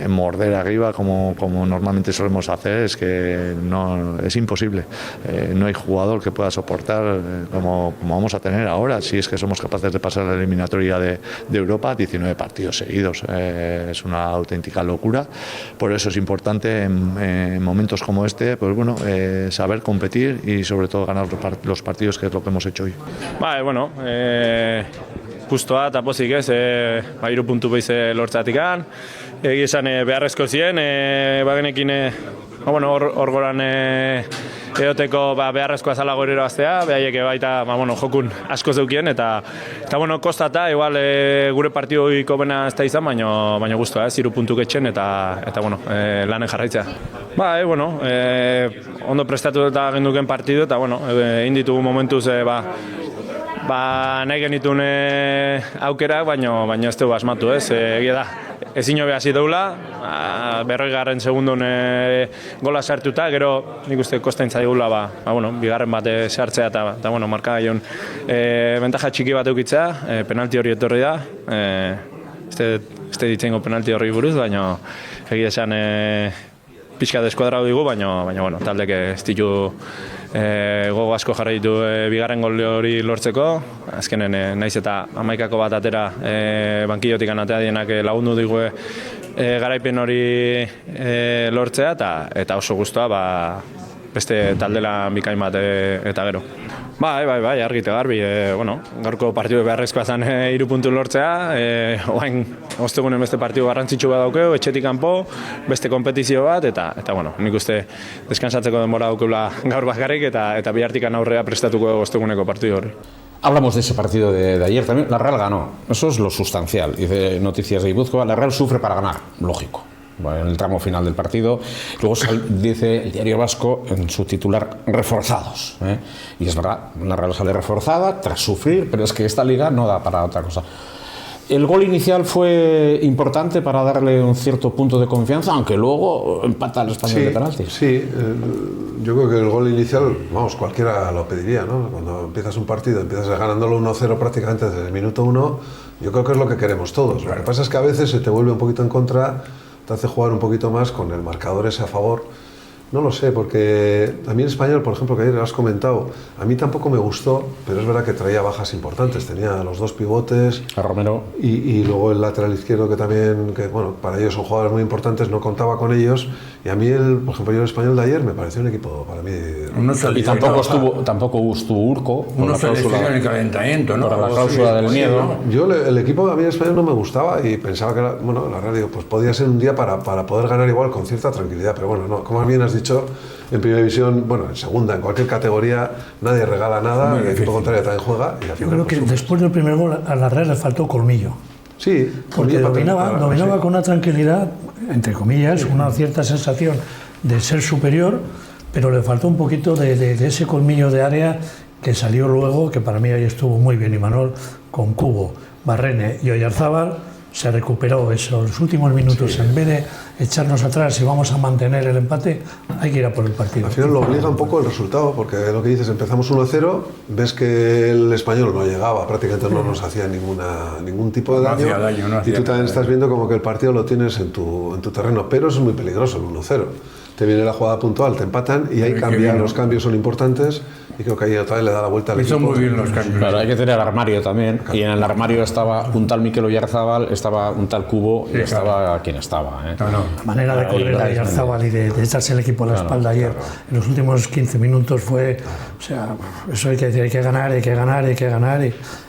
morder arriba como normalmente solemos hacer. Es que no, es imposible. No hay jugador que pueda soportar como vamos a tener ahora, si es que somos capaces de pasar la eliminatoria de Europa, 19 partidos seguidos. Es una auténtica locura. Por eso es importante en momentos como este, pues bueno, saber competir y sobre todo ganar los partidos, que es lo que hemos hecho hoy. Justoa eta pozik ez, 3 puntu behiz lortzatikan. Egia esan beharrezko ziren, bagenekin hor goran eoteko beharrezkoa zala gorero aztea, behaiek baita jokun asko zeukien, eta kostata, igual gure partidu goiko bena ez da izan, baina guztua, 3 puntuk etxen, eta lanen jarraitzea. Ondo prestatu eta genduken partidu, eta egin ditugu momentuz nahi genituen aukerak, baina ez dugu asmatu, ez? Egia da, ezin hobe hasi deula, 40. segundon gola sartuta, gero nik uste kosten zaigula, bigarren bat sartzea eta marka gaion bentaja txiki bat eukitzea, penalti hori etorri da, ez ditzengo penalti hori buruz, baina egia esan pixka deskuadrau digu, baina taldek ez ditu gogo asko jarri ditu bigarren gol hori lortzeko. Azkenen naiz eta 11ko bat atera bankillotik anatea dienak lagundu digu garaipen hori lortzea, eta oso guztua beste taldela bikain bat eta gero. Bai, argite garbi, gaurko partidu beharrezkoa zen 3 puntu lortzea, oain ostegunen beste partidu garrantzitsu bat daukeu, etxetik kanpo, beste kompetizio bat, eta nik uste deskansatzeko denbora daukela gaur bakarrik, eta bihartikan aurrea prestatuko osteguneko partidu horri. Hablamos de ese partido de ayer también. La Real ganó, eso es lo sustancial. Dice Noticias de Guipúzcoa, la Real sufre para ganar, lógico. En el tramo final del partido. Luego dice el Diario Vasco en su titular, reforzados. Y es verdad, la Real sale reforzada tras sufrir, pero es que esta liga no da para otra cosa. El gol inicial fue importante para darle un cierto punto de confianza, aunque luego empata el Español de penaltis. Sí, yo creo que el gol inicial, cualquiera lo pediría, ¿no? Cuando empiezas un partido, empiezas ganándolo 1-0 prácticamente desde el minuto 1, yo creo que es lo que queremos todos. Lo que pasa es que a veces se te vuelve un poquito en contra, te hace jugar un poquito más con el marcador ese a favor. No lo sé, porque a mí el Español, por ejemplo, que ayer lo has comentado, a mí tampoco me gustó, pero es verdad que traía bajas importantes. Tenía los 2 pivotes, a Romero, y luego el lateral izquierdo, que también, para ellos son jugadores muy importantes, no contaba con ellos. Y a mí, por ejemplo, el Español de ayer me pareció un equipo, para mí... Y tampoco estuvo Urco, por la cláusula, en el calentamiento, ¿no? Por la cláusula del miedo. Yo, el equipo a mí el Español no me gustaba y pensaba que, la realidad, pues podía ser un día para poder ganar igual con cierta tranquilidad, pero no, como bien has dicho, en primera división, en segunda, en cualquier categoría, nadie regala nada, el equipo contrario también juega. Y al final, yo creo que después del primer gol a la Real le faltó colmillo. Sí, porque dominaba con una tranquilidad, entre comillas, una cierta sensación de ser superior, pero le faltó un poquito de ese colmillo de área que salió luego, que para mí ahí estuvo muy bien Imanol, con Cubo, Barrene y Oyarzábal. Se recuperó eso, los últimos minutos, sí. En vez de echarnos atrás y vamos a mantener el empate, hay que ir a por el partido. Al final lo obliga un poco el resultado, porque lo que dices, empezamos 1-0, ves que el Español no llegaba, prácticamente no nos hacía ningún tipo de daño, y tú también estás viendo como que el partido lo tienes en tu terreno, pero es muy peligroso el 1-0. Te viene la jugada puntual, te empatan y ahí los cambios son importantes, y creo que ahí otra vez le da la vuelta al equipo. Son muy bien los cambios. Claro, hay que tener armario también, y en el armario estaba un tal Mikel Oyarzábal, estaba un tal Cubo, y estaba quien estaba. La manera de correr a Oyarzábal y de echarse el equipo a la espalda ayer, en los últimos 15 minutos fue, eso hay que decir, hay que ganar,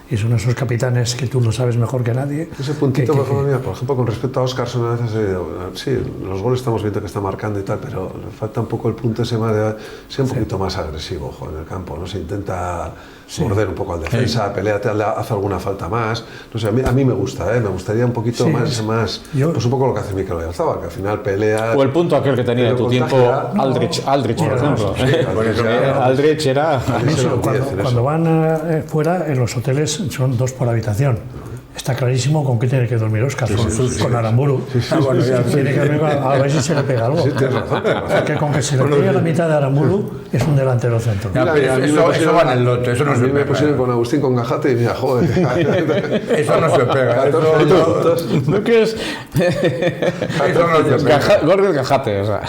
y son esos capitanes que tú lo sabes mejor que nadie. Ese puntito, por ejemplo, con respecto a Óscarson, a veces, sí, los goles estamos viendo que está marcando y tal, pero le falta un poco el punto ese más de ser un poquito más agresivo en el campo, ¿no? Se intenta morder un poco al defensa, peleate, hace alguna falta más. No sé, a mí me gusta, me gustaría un poquito más, pues un poco lo que hace Mikel Oyarzabal, que al final pelea. O el punto aquel que tenía en tu tiempo Aldrich, por ejemplo. Aldrich era. Cuando van fuera, en los hoteles son 2 por habitación. Está clarísimo con qué tiene que dormir Óscar, con Aramburu. Tiene que dormir a ver si se le pega algo. Porque con que se le pegue la mitad de Aramburu es un delantero centro. Eso va en el lote, eso no se pega. Me pusieron con Agustín con Gajate y mira, joder. Eso no se pega. ¿No crees? Eso no se pega. Gordes Gajate, o sea.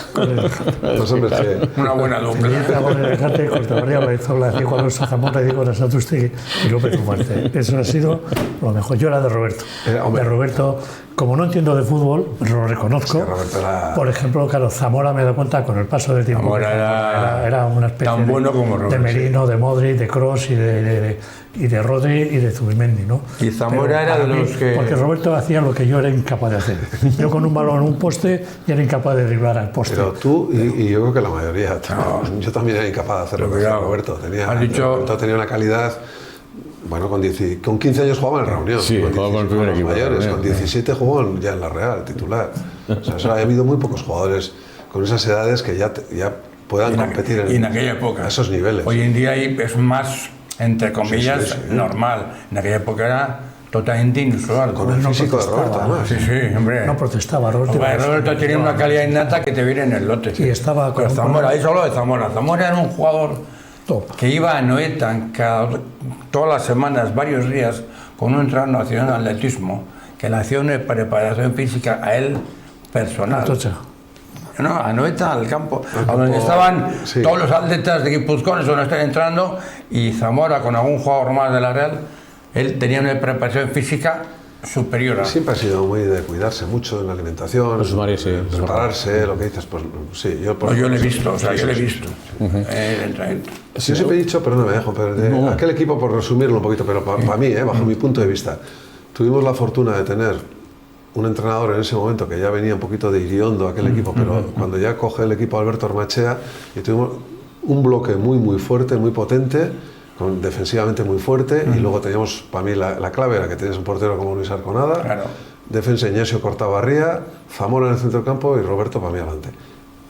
Los hombres que... Una buena dupla. Gordes Gajate, Cortabarría, Olaizola, Juan Zamora, Diego Rasatústegui y López Ufarte. Eso ha sido lo mejor. Yo era de Roberto. De Roberto, como no entiendo de fútbol, lo reconozco. Por ejemplo, claro, Zamora me da cuenta con el paso del tiempo. Era una especie tan bueno como Roberto, de Merino, de Modric, de Kroos y de Rodri y de Zubimendi, ¿no? Y Zamora era de los que... Porque Roberto hacía lo que yo era incapaz de hacer. Yo con un balón en un poste y era incapaz de driblar al poste. Pero tú y yo creo que la mayoría. Yo también era incapaz de hacer lo que hacía Roberto. Roberto tenía una calidad... Bueno, con 15 años jugaba en la Reunión, jugaba con el primer equipo. Mayores, con 17 jugó ya en la Real, titular. O sea, ha habido muy pocos jugadores con esas edades que ya puedan competir en aquella época, a esos niveles. Hoy en día es más, entre comillas, normal. En aquella época era totalmente inusual. Con el físico de Roberto, además. Sí, hombre. No protestaba, Roberto tenía una calidad innata que te viene en el lote. Y estaba con Zamora, ahí solo de Zamora. Zamora era un jugador que iba a Noeta todas las semanas, varios días, con un entrenador nacional de atletismo, que le hacía una preparación física a él personal. No, a Noeta, al campo, a donde estaban todos los atletas de Guipúzcoa, donde están entrando, y Zamora, con algún jugador más de la Real, él tenía una preparación física superior. Siempre ha sido muy de cuidarse mucho en la alimentación, prepararse, lo que dices, pues sí. Yo lo he visto, yo lo he visto. Yo siempre he dicho, pero no me dejo, pero aquel equipo, por resumirlo un poquito, pero para mí, bajo mi punto de vista, tuvimos la fortuna de tener un entrenador en ese momento que ya venía un poquito de iriondo aquel equipo, pero cuando ya coge el equipo Alberto Ormachea, y tuvimos un bloque muy fuerte, muy potente, defensivamente muy fuerte, y luego teníamos, para mí, la clave era que tenías un portero como Luis Arconada, defensa Ignacio Cortabarría, Zamora en el centro del campo y Roberto para mí adelante.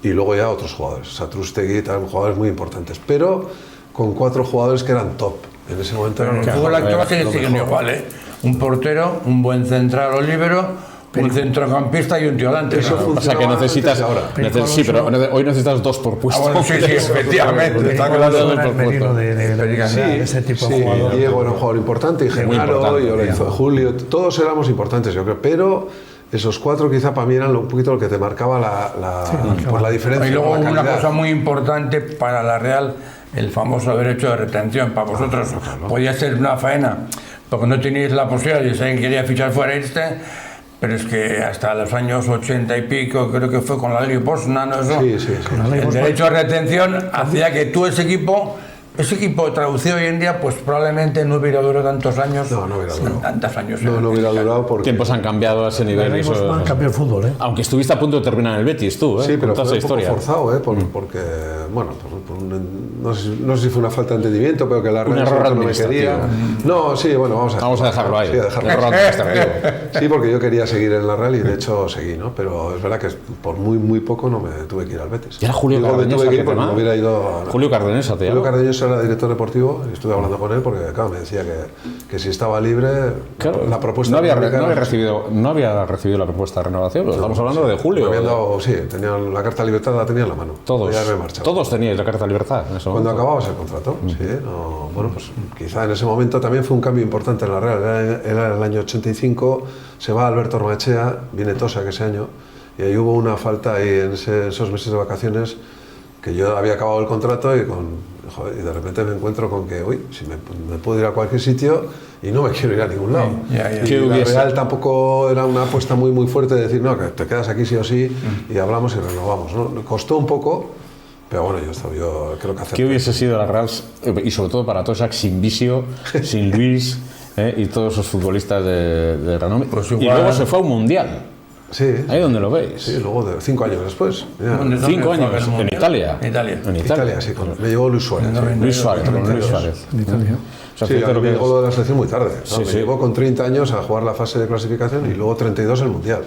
Y luego ya otros jugadores, Satrústegui, jugadores muy importantes, pero con 4 jugadores que eran top. En ese momento pero en el fútbol actual sigue igual, un portero, un buen central o líbero, un centrocampista y un tío delante. Eso funciona. O sea que necesitas ahora. Sí, pero hoy necesitas 2 por puesto. Sí, efectivamente. Está claro de ese tipo de jugador. Diego era un jugador importante, y Genaro, y Julio, todos éramos importantes, yo creo, pero esos 4 quizá para mí eran un poquito lo que te marcaba la diferencia. Y luego una cosa muy importante para la Real, el famoso derecho de retención. Para vosotros podía ser una faena, porque no teníais la posibilidad, y si alguien quería fichar fuera pero es que hasta los años 80 y pico, creo que fue con la ley Bosna, ¿no? Eso, el derecho de retención hacía que tú ese equipo traducido hoy en día, pues probablemente no hubiera durado tantos años. No hubiera durado. Tantos años. No hubiera durado porque... Tiempos han cambiado a ese nivel. Han cambiado el fútbol, ¿eh? Aunque estuviste a punto de terminar en el Betis, tú, ¿eh? Sí, pero fue un poco historia. forzado, porque, bueno, no sé si fue una falta de entendimiento, pero que la Real no me quería. No, sí, bueno, vamos a dejarlo ahí. Sí, sí, porque yo quería seguir en la Real y de hecho seguí, ¿no? Pero es verdad que por muy poco no me tuve que ir al Betis. Y era Julio Cardeñosa. Julio Cardeñosa, te Julio Cardeñosa era director deportivo y estuve hablando con él porque, claro, me decía que si estaba libre, la propuesta... No había recibido la propuesta de renovación, estamos hablando de Julio. Tenía la carta de libertad, la tenía en la mano. Todos teníais la carta de libertad en ese cuando acababas el contrato. Bueno, pues quizá en ese momento también fue un cambio importante en la Real. Era el año 85, se va Alberto Ormachea, viene Tosa que ese año, y ahí hubo una falta ahí en esos meses de vacaciones, que yo había acabado el contrato y de repente me encuentro con que, si me puedo ir a cualquier sitio y no me quiero ir a ningún lado. Y la Real tampoco era una apuesta muy fuerte de decir, no, que te quedas aquí sí o sí y hablamos y renovamos, ¿no? Costó un poco, pero bueno, yo creo que acepté. ¿Qué hubiese sido la Real, y sobre todo para Tosak, sin Visio, sin Luis, y todos esos futbolistas de renombre. Pues y igual... luego se fue a un mundial. Sí. Ahí donde lo veis. Sí, luego 5 años después. Ya. 5 años en Italia. En Italia. En Italia, sí. Me llevó Luis Suárez. Luis Suárez, con Luis Suárez. En Italia. O sea, Sí, fíjate lo me que llegó es. lo de la selección muy tarde. ¿no? Sí, Me sí. llegó con 30 años a jugar la fase de clasificación y luego 32 el Mundial.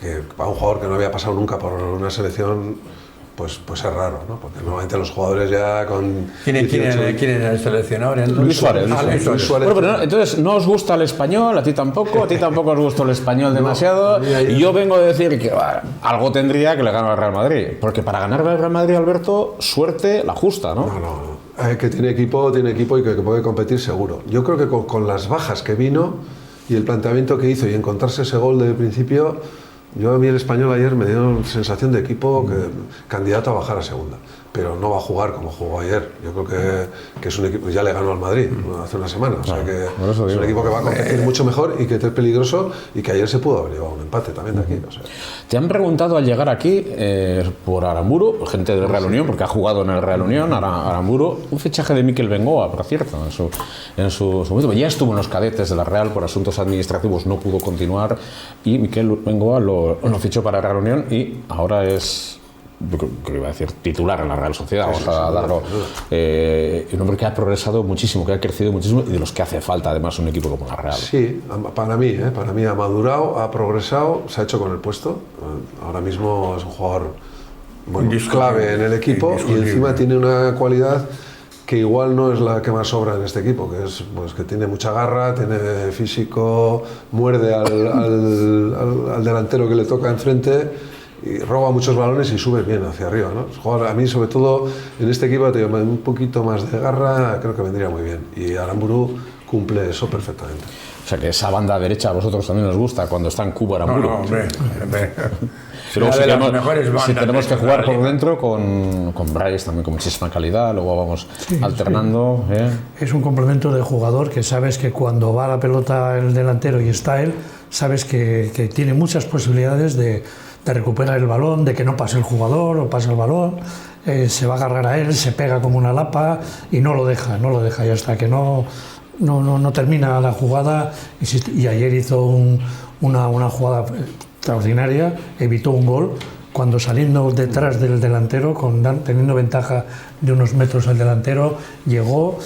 Que para un jugador que no había pasado nunca por una selección, pues es raro, ¿no? Porque normalmente los jugadores ya con... ¿Quién era el seleccionador? Luis Suárez. Luis Suárez. Bueno, pero no, entonces, ¿no os gusta el español? A ti tampoco os gustó el español demasiado. a mí ahí- Y yo vengo a decir que algo tendría que le ganar al Real Madrid. Porque para ganar al Real Madrid, Alberto, suerte la justa, ¿no? No. Que tiene equipo y que puede competir seguro. Yo creo que con las bajas que vino y el planteamiento que hizo y encontrarse ese gol de principio, yo a mí el español ayer me dio sensación de equipo candidato a bajar a segunda. Pero no va a jugar como jugó ayer. Yo creo que es un equipo, ya le ganó al Madrid hace una semana. O sea que por eso es digo. un equipo que va a competir mucho mejor y que es peligroso y que ayer se pudo haber llevado un empate también de aquí. O sea. Te han preguntado al llegar aquí por Aramburu, gente del Real Unión, porque ha jugado en el Real Unión, Aramburu, un fichaje de Mikel Bengoa, por cierto, en su momento. Ya estuvo en los cadetes de la Real por asuntos administrativos, no pudo continuar y Mikel Bengoa lo fichó para el Real Unión y ahora es... Yo creo que iba a decir titular en la Real Sociedad, vamos a darlo. Un hombre que ha progresado muchísimo, que ha crecido muchísimo y de los que hace falta además un equipo como la Real. Sí, para mí ha madurado, ha progresado, se ha hecho con el puesto. Ahora mismo es un jugador clave en el equipo y encima tiene una cualidad que igual no es la que más sobra en este equipo, que es pues, que tiene mucha garra, tiene físico, muerde al delantero que le toca enfrente y roba muchos balones y sube bien hacia arriba, ¿no? A mí, sobre todo, en este equipo, un poquito más de garra, creo que vendría muy bien. Y Aramburu cumple eso perfectamente. O sea que esa banda derecha a vosotros también os gusta cuando está en Cuba Aramburu. No, hombre. Pero si tenemos que jugar por dentro dentro con Bryce también con muchísima calidad, luego vamos alternando. Sí. Es un complemento de jugador que sabes que cuando va la pelota el delantero y está él, sabes que tiene muchas posibilidades de recuperar el balón, de que no pase el jugador o pase el balón, se va a agarrar a él, se pega como una lapa y no lo deja y hasta que no termina la jugada. Y ayer hizo una jugada extraordinaria, evitó un gol cuando saliendo detrás del delantero, teniendo ventaja de unos metros al delantero, llegó,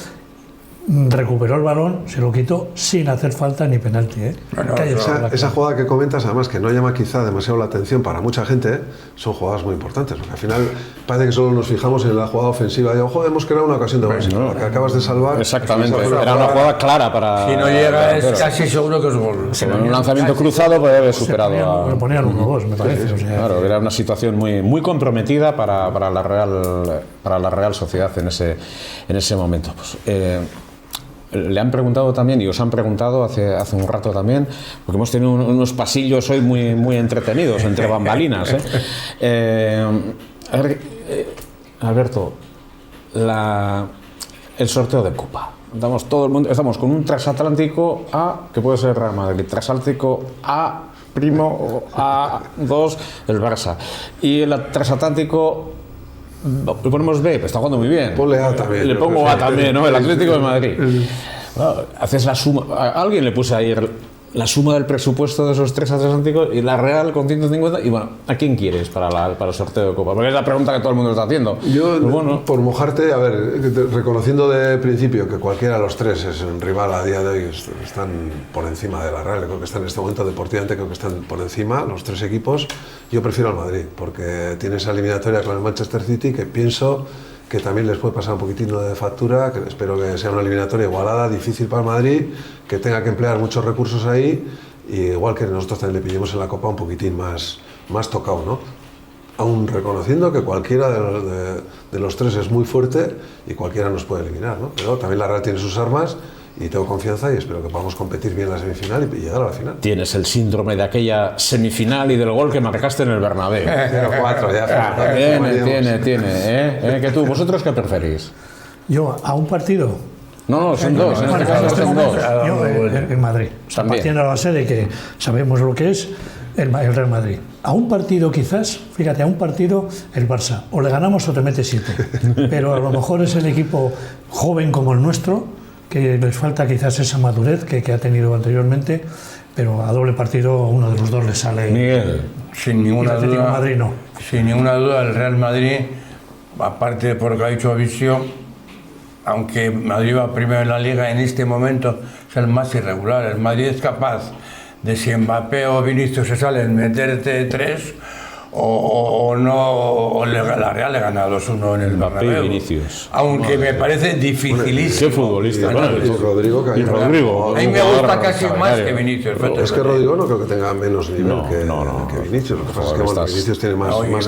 recuperó el balón, se lo quitó sin hacer falta ni penalti. Esa jugada que comentas, además que no llama quizá demasiado la atención para mucha gente, son jugadas muy importantes, porque al final parece que solo nos fijamos en la jugada ofensiva y ojo, hemos creado una ocasión de gol, sino la que acabas de salvar. Exactamente, era una jugada clara para... Si no llega es casi seguro que es gol. En un lanzamiento cruzado puede haber superado lo ponía al 1-2, me parece. Claro, era una situación muy comprometida para la Real Sociedad en ese momento. Pues, le han preguntado también, y os han preguntado hace un rato también, porque hemos tenido unos pasillos hoy muy entretenidos, entre bambalinas. Alberto, el sorteo de Copa. Estamos con un transatlántico A, que puede ser Real Madrid, transatlántico A', o A2, el Barça. Y el transatlántico... Le ponemos B, pero está jugando muy bien. Ponle A también. Le pongo A también, ¿no? El Atlético de Madrid. Bueno, haces la suma. A alguien le puse ahí la suma del presupuesto de esos tres transatlánticos y la Real con 150. Y bueno, ¿a quién quieres para el sorteo de Copa? Porque es la pregunta que todo el mundo está haciendo. Yo, pues bueno, por mojarte, a ver, reconociendo de principio que cualquiera de los tres es un rival a día de hoy, están por encima de la Real. Creo que están en este momento deportivamente, creo que están por encima los tres equipos. Yo prefiero al Madrid, porque tiene esa eliminatoria con el Manchester City que pienso que también les puede pasar un poquitito de factura, que espero que sea una eliminatoria igualada, difícil para el Madrid, que tenga que emplear muchos recursos ahí, y igual que nosotros también le pillemos en la Copa un poquitín más tocado, ¿no? Aún reconociendo que cualquiera de los tres es muy fuerte y cualquiera nos puede eliminar, ¿no? Pero también la Real tiene sus armas y tengo confianza y espero que podamos competir bien en la semifinal y llegar a la final. Tienes el síndrome de aquella semifinal y del gol que marcaste en el Bernabéu. 0-4 ya. Tiene. ¿Que tú, vosotros qué preferís? Yo, a un partido. No, son dos. En este caso son dos. Yo, en Madrid. Partiendo a la base de que sabemos lo que es el Real Madrid. A un partido quizás, fíjate, a un partido el Barça. O le ganamos o te mete 7. Pero a lo mejor es el equipo joven como el nuestro que les falta quizás esa madurez que ha tenido anteriormente, pero a doble partido uno de los dos le sale. Miguel. Sin ninguna Atlético duda, de Madrid no. sin ninguna duda, el Real Madrid, aparte por lo que ha dicho Visio, aunque Madrid va primero en la Liga, en este momento es el más irregular. El Madrid es capaz de, si Mbappé o Vinicius se salen, meterte 3 o no, o la Real le gana 2-1 en el Mbappé y Bernabéu. Vinicius. Aunque me parece dificilísimo. Qué futbolista. Y Bueno, Rodrigo, que y Rodrigo. A mí me gusta casi más que Vinicius. es que Rodrigo no creo que tenga menos nivel No, que, no. que Vinicius. Lo que pasa es que bueno, Estás- Vinicius tiene más, No, y- más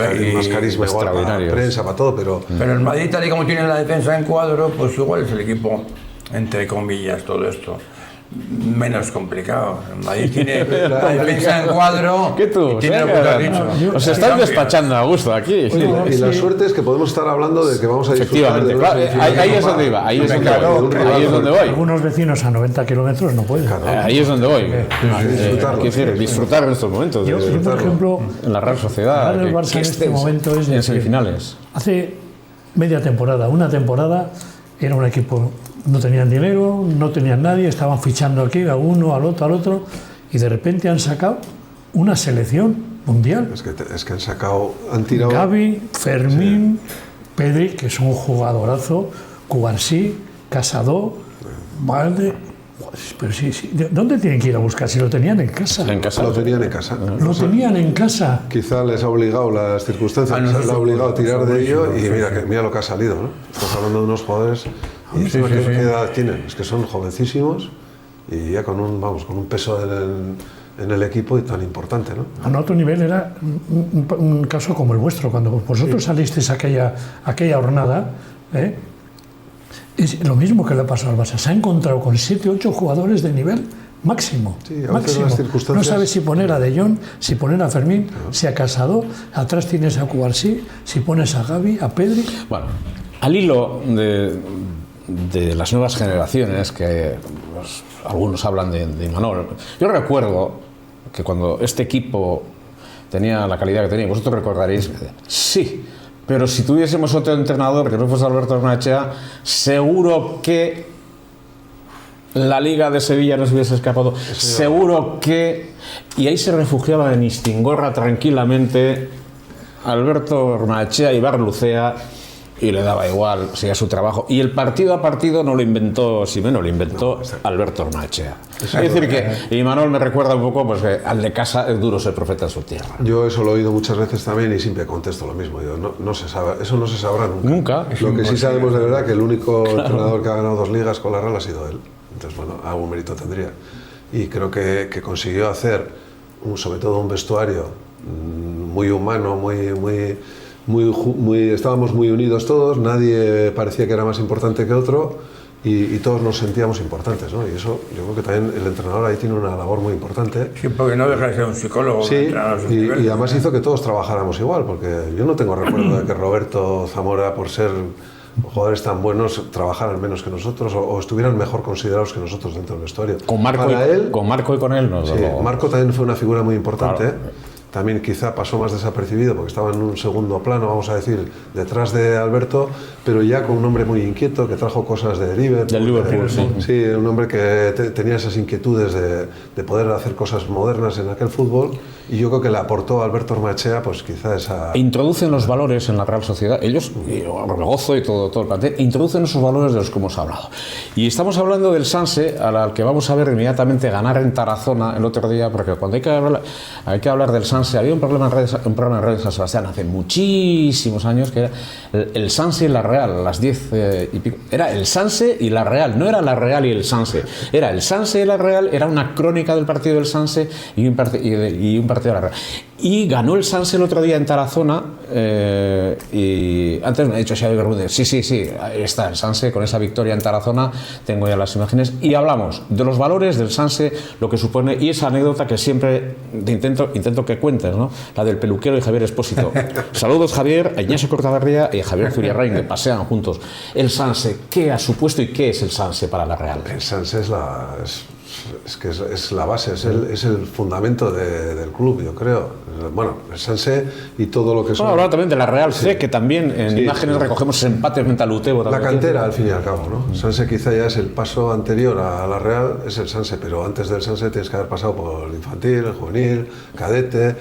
carisma igual para extraordinarios. prensa, para todo, pero Pero el Madrid, tal y como tiene la defensa en cuadro, pues igual es el equipo, entre comillas, todo esto, menos complicado. El Madrid tiene la defensa en cuadro ¿Qué tú? y tiene lo que te has dicho. Os estáis despachando a gusto aquí. y la suerte es que podemos estar hablando de que vamos a disfrutar Efectivamente, de claro, una semifinal ahí de es Copa. donde iba, ahí es donde Claro, voy, de un rival ahí es donde voy. Algunos vecinos a 90 kilómetros no pueden. Ahí es donde voy. disfrutarlo. Quiero decir, disfrutar en estos momentos. Yo, por ejemplo, En la Real Sociedad. hablar del Barça en este momento es en decir, semifinales. hace media temporada, una temporada, era un equipo, no tenían dinero, no tenían nadie, estaban fichando aquí a uno, al otro, y de repente han sacado una selección mundial. Es que han tirado. Gavi, Fermín, Pedri, que es un jugadorazo, Cubarsí, Casado, Valde. Pero sí, ¿dónde tienen que ir a buscar? Si lo tenían en casa. En casa. Lo tenían en casa. Lo tenían en casa. Quizá les ha obligado las circunstancias, les ha obligado a tirar de ello y mira lo que ha salido, ¿no? Estamos hablando de unos jugadores y encima ¿qué edad tienen? Es que son jovencísimos y ya con un peso en el equipo y tan importante, ¿no? A otro nivel era un caso como el vuestro. Cuando vosotros salisteis aquella jornada, es lo mismo que le ha pasado al Barça. Se ha encontrado con 7 o 8 jugadores de nivel máximo. Sí, a veces máximo. las circunstancias- No sabes si poner a De Jong, si poner a Fermín, si a Casado, atrás tienes a Cubarsí, si pones a Gavi, a Pedri. Bueno, al hilo de las nuevas generaciones, que pues, algunos hablan de Imanol, yo recuerdo que cuando este equipo tenía la calidad que tenía, vosotros recordaréis, sí, pero si tuviésemos otro entrenador que no fuese Alberto Ormaechea, seguro que la Liga de Sevilla no se hubiese escapado, seguro que... Y ahí se refugiaba en Istingorra tranquilamente Alberto Ormaechea y Barlucea, y le daba igual, seguía su trabajo. Y el partido a partido no lo inventó Ximeno, lo inventó Alberto Ormaechea. Es decir, que Imanol me recuerda un poco pues, que al de casa es duro ser profeta en su tierra. Yo eso lo he oído muchas veces también y siempre contesto lo mismo. Yo, no se sabe, eso no se sabrá nunca. Nunca. Lo que sí sabemos de verdad que el único entrenador que ha ganado 2 ligas con la Real ha sido él. Entonces, bueno, algún mérito tendría. Y creo que consiguió hacer, sobre todo un vestuario muy humano, estábamos muy unidos todos, nadie parecía que era más importante que otro y todos nos sentíamos importantes, ¿no? Y eso, yo creo que también el entrenador ahí tiene una labor muy importante. Sí, porque no deja de ser un psicólogo. Sí, entrenar a sus y niveles, además hizo que todos trabajáramos igual, porque yo no tengo recuerdo de que Roberto Zamora, por ser jugadores tan buenos, trabajaran menos que nosotros o estuvieran mejor considerados que nosotros dentro del vestuario. Con Marco y con él nos Sí, Marco también fue una figura muy importante. Claro. También quizá pasó más desapercibido porque estaba en un segundo plano, vamos a decir, detrás de Alberto, pero ya con un hombre muy inquieto que trajo cosas de Liverpool. Del Liverpool, sí. Sí, un hombre que tenía esas inquietudes de poder hacer cosas modernas en aquel fútbol y yo creo que le aportó a Alberto Ormaechea pues quizá esa... Introducen los valores en la Real Sociedad, ellos, y Orbegozo y todo el plantel, introducen esos valores de los que hemos hablado. Y estamos hablando del Sanse, al que vamos a ver inmediatamente ganar en Tarazona el otro día, porque cuando hay que hablar del Sanse, había un programa en Radio San Sebastián hace muchísimos años que era el Sanse y la Real, a las 10 y pico. Era el Sanse y la Real, no era la Real y el Sanse. Era el Sanse y la Real, era una crónica del partido del Sanse y un partido de la Real. Y ganó el Sanse el otro día en Tarazona y antes me ha dicho Xavi Bermúdez, sí, ahí está el Sanse con esa victoria en Tarazona, tengo ya las imágenes y hablamos de los valores del Sanse, lo que supone y esa anécdota que siempre intento que cuentes, ¿no? La del peluquero y Javier Expósito. Saludos Javier, a Ignacio Cortagarría y a Javier Zuriarrain que pasean juntos. El Sanse, ¿qué ha supuesto y qué es el Sanse para la Real? El Sanse es la base, es el fundamento del club, yo creo. Bueno, el Sanse y todo lo que son... Bueno, hablar también de la Real C, que también en imágenes recogemos ese empate frente al Utebo. La cantera, al fin y al cabo, ¿no? Sanse quizá ya es el paso anterior a la Real, es el Sanse, pero antes del Sanse tienes que haber pasado por el infantil, el juvenil, cadete,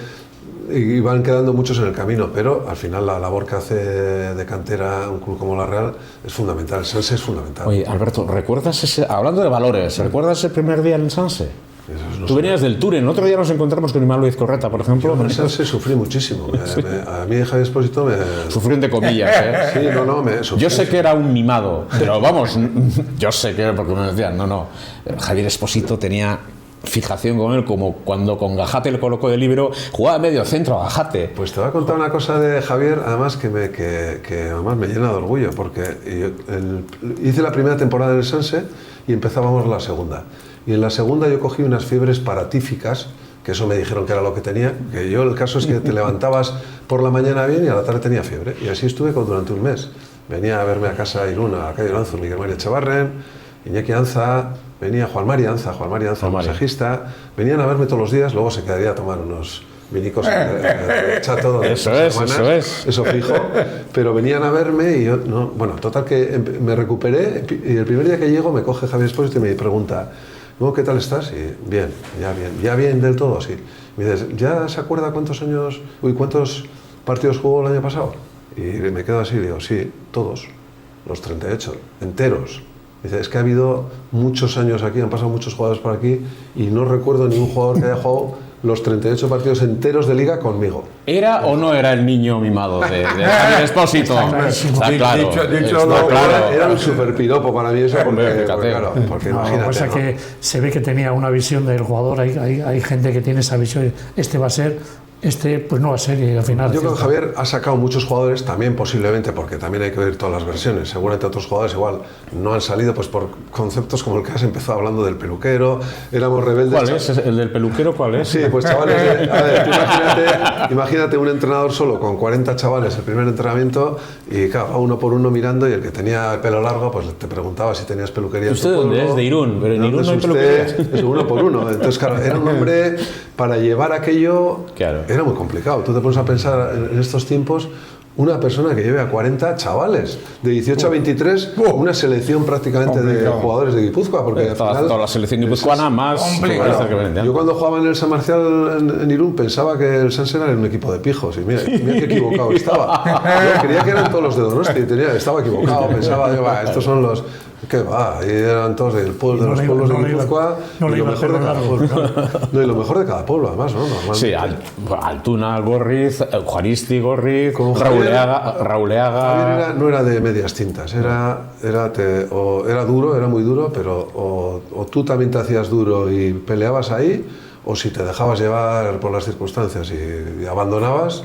y van quedando muchos en el camino, pero al final la labor que hace de cantera un club como la Real es fundamental, el Sanse es fundamental. Oye, Alberto, ¿recuerdas ese, hablando de valores, ¿recuerdas ese primer día en el Sanse? Tú venías del Turen, el otro día nos encontramos con Imanol Izcorreta, por ejemplo. Yo en el Sanse sufrí muchísimo, a mí Javier Espósito me... Sufrí entre comillas, ¿eh? Sí, no, me sufrí. Yo sé que era un mimado, pero vamos, yo sé que, porque me decían, no, Javier Espósito tenía fijación con él, como cuando con Gajate le colocó de libero, jugaba medio centro a Gajate. Pues te voy a contar una cosa de Javier, además que además me llena de orgullo, porque hice la primera temporada en el Sanse y empezábamos la segunda. Y en la segunda yo cogí unas fiebres paratíficas, que eso me dijeron que era lo que tenía, que yo el caso es que te levantabas por la mañana bien y a la tarde tenía fiebre. Y así estuve durante un mes. Venía a verme a casa a Irún, a la calle Lanzo, Miguel María Echevarren, Iñaki Anza, venía Juan Mari Anza, el masajista, venían a verme todos los días, luego se quedaría a tomar unos vinicos chato. Eso es. Eso fijo, pero venían a verme y yo, no, bueno, total que me recuperé y el primer día que llego me coge Javier Espósito y me pregunta, ¿no, qué tal estás? Y bien, ya bien del todo, sí. Me dices, ¿ya se acuerda cuántos partidos jugó el año pasado? Y me quedo así y digo, sí, todos, los 38, enteros. Dice, es que ha habido muchos años aquí, han pasado muchos jugadores por aquí y no recuerdo ningún jugador que haya jugado los 38 partidos enteros de liga conmigo. ¿Era o no era el niño mimado de Javier Espósito? Está claro. Era un super piropo para mí eso, porque imagínate. Lo que pasa es que se ve que tenía una visión del jugador, hay gente que tiene esa visión, este va a ser... pues no va a ser y al final... Yo creo que Javier ha sacado muchos jugadores también posiblemente, porque también hay que ver todas las versiones, seguramente otros jugadores igual no han salido pues por conceptos como el que has empezado hablando del peluquero, éramos rebeldes. ¿Cuál es? ¿El del peluquero cuál es? Sí, pues chavales, a ver, tú imagínate un entrenador solo con 40 chavales el primer entrenamiento y claro, uno por uno mirando y el que tenía el pelo largo pues te preguntaba si tenías peluquería. ¿Usted dónde es? De Irún, pero en Irún no hay peluquería. Es uno por uno, entonces claro, era un hombre para llevar aquello... Claro. Era muy complicado. Tú te pones a pensar en estos tiempos, una persona que lleve a 40 chavales, de 18 a 23, una selección prácticamente de jugadores de Guipúzcoa. Porque al final, toda la selección guipuzcoana más... Yo cuando jugaba en el San Marcial en Irún pensaba que el Sanse era un equipo de pijos y mira qué equivocado estaba. Yo creía que eran todos los de Donosti, estaba equivocado, pensaba, estos son los... ¿Qué va? Ahí eran todos de los pueblos de Guipúzcoa y lo mejor de cada pueblo. No, y lo mejor de cada pueblo, además, ¿no? Sí, Altuna, Gorriz, Juaristi, Gorriz, Rauleaga... No era de medias tintas, era duro, era muy duro, pero o tú también te hacías duro y peleabas ahí, o si te dejabas llevar por las circunstancias y abandonabas,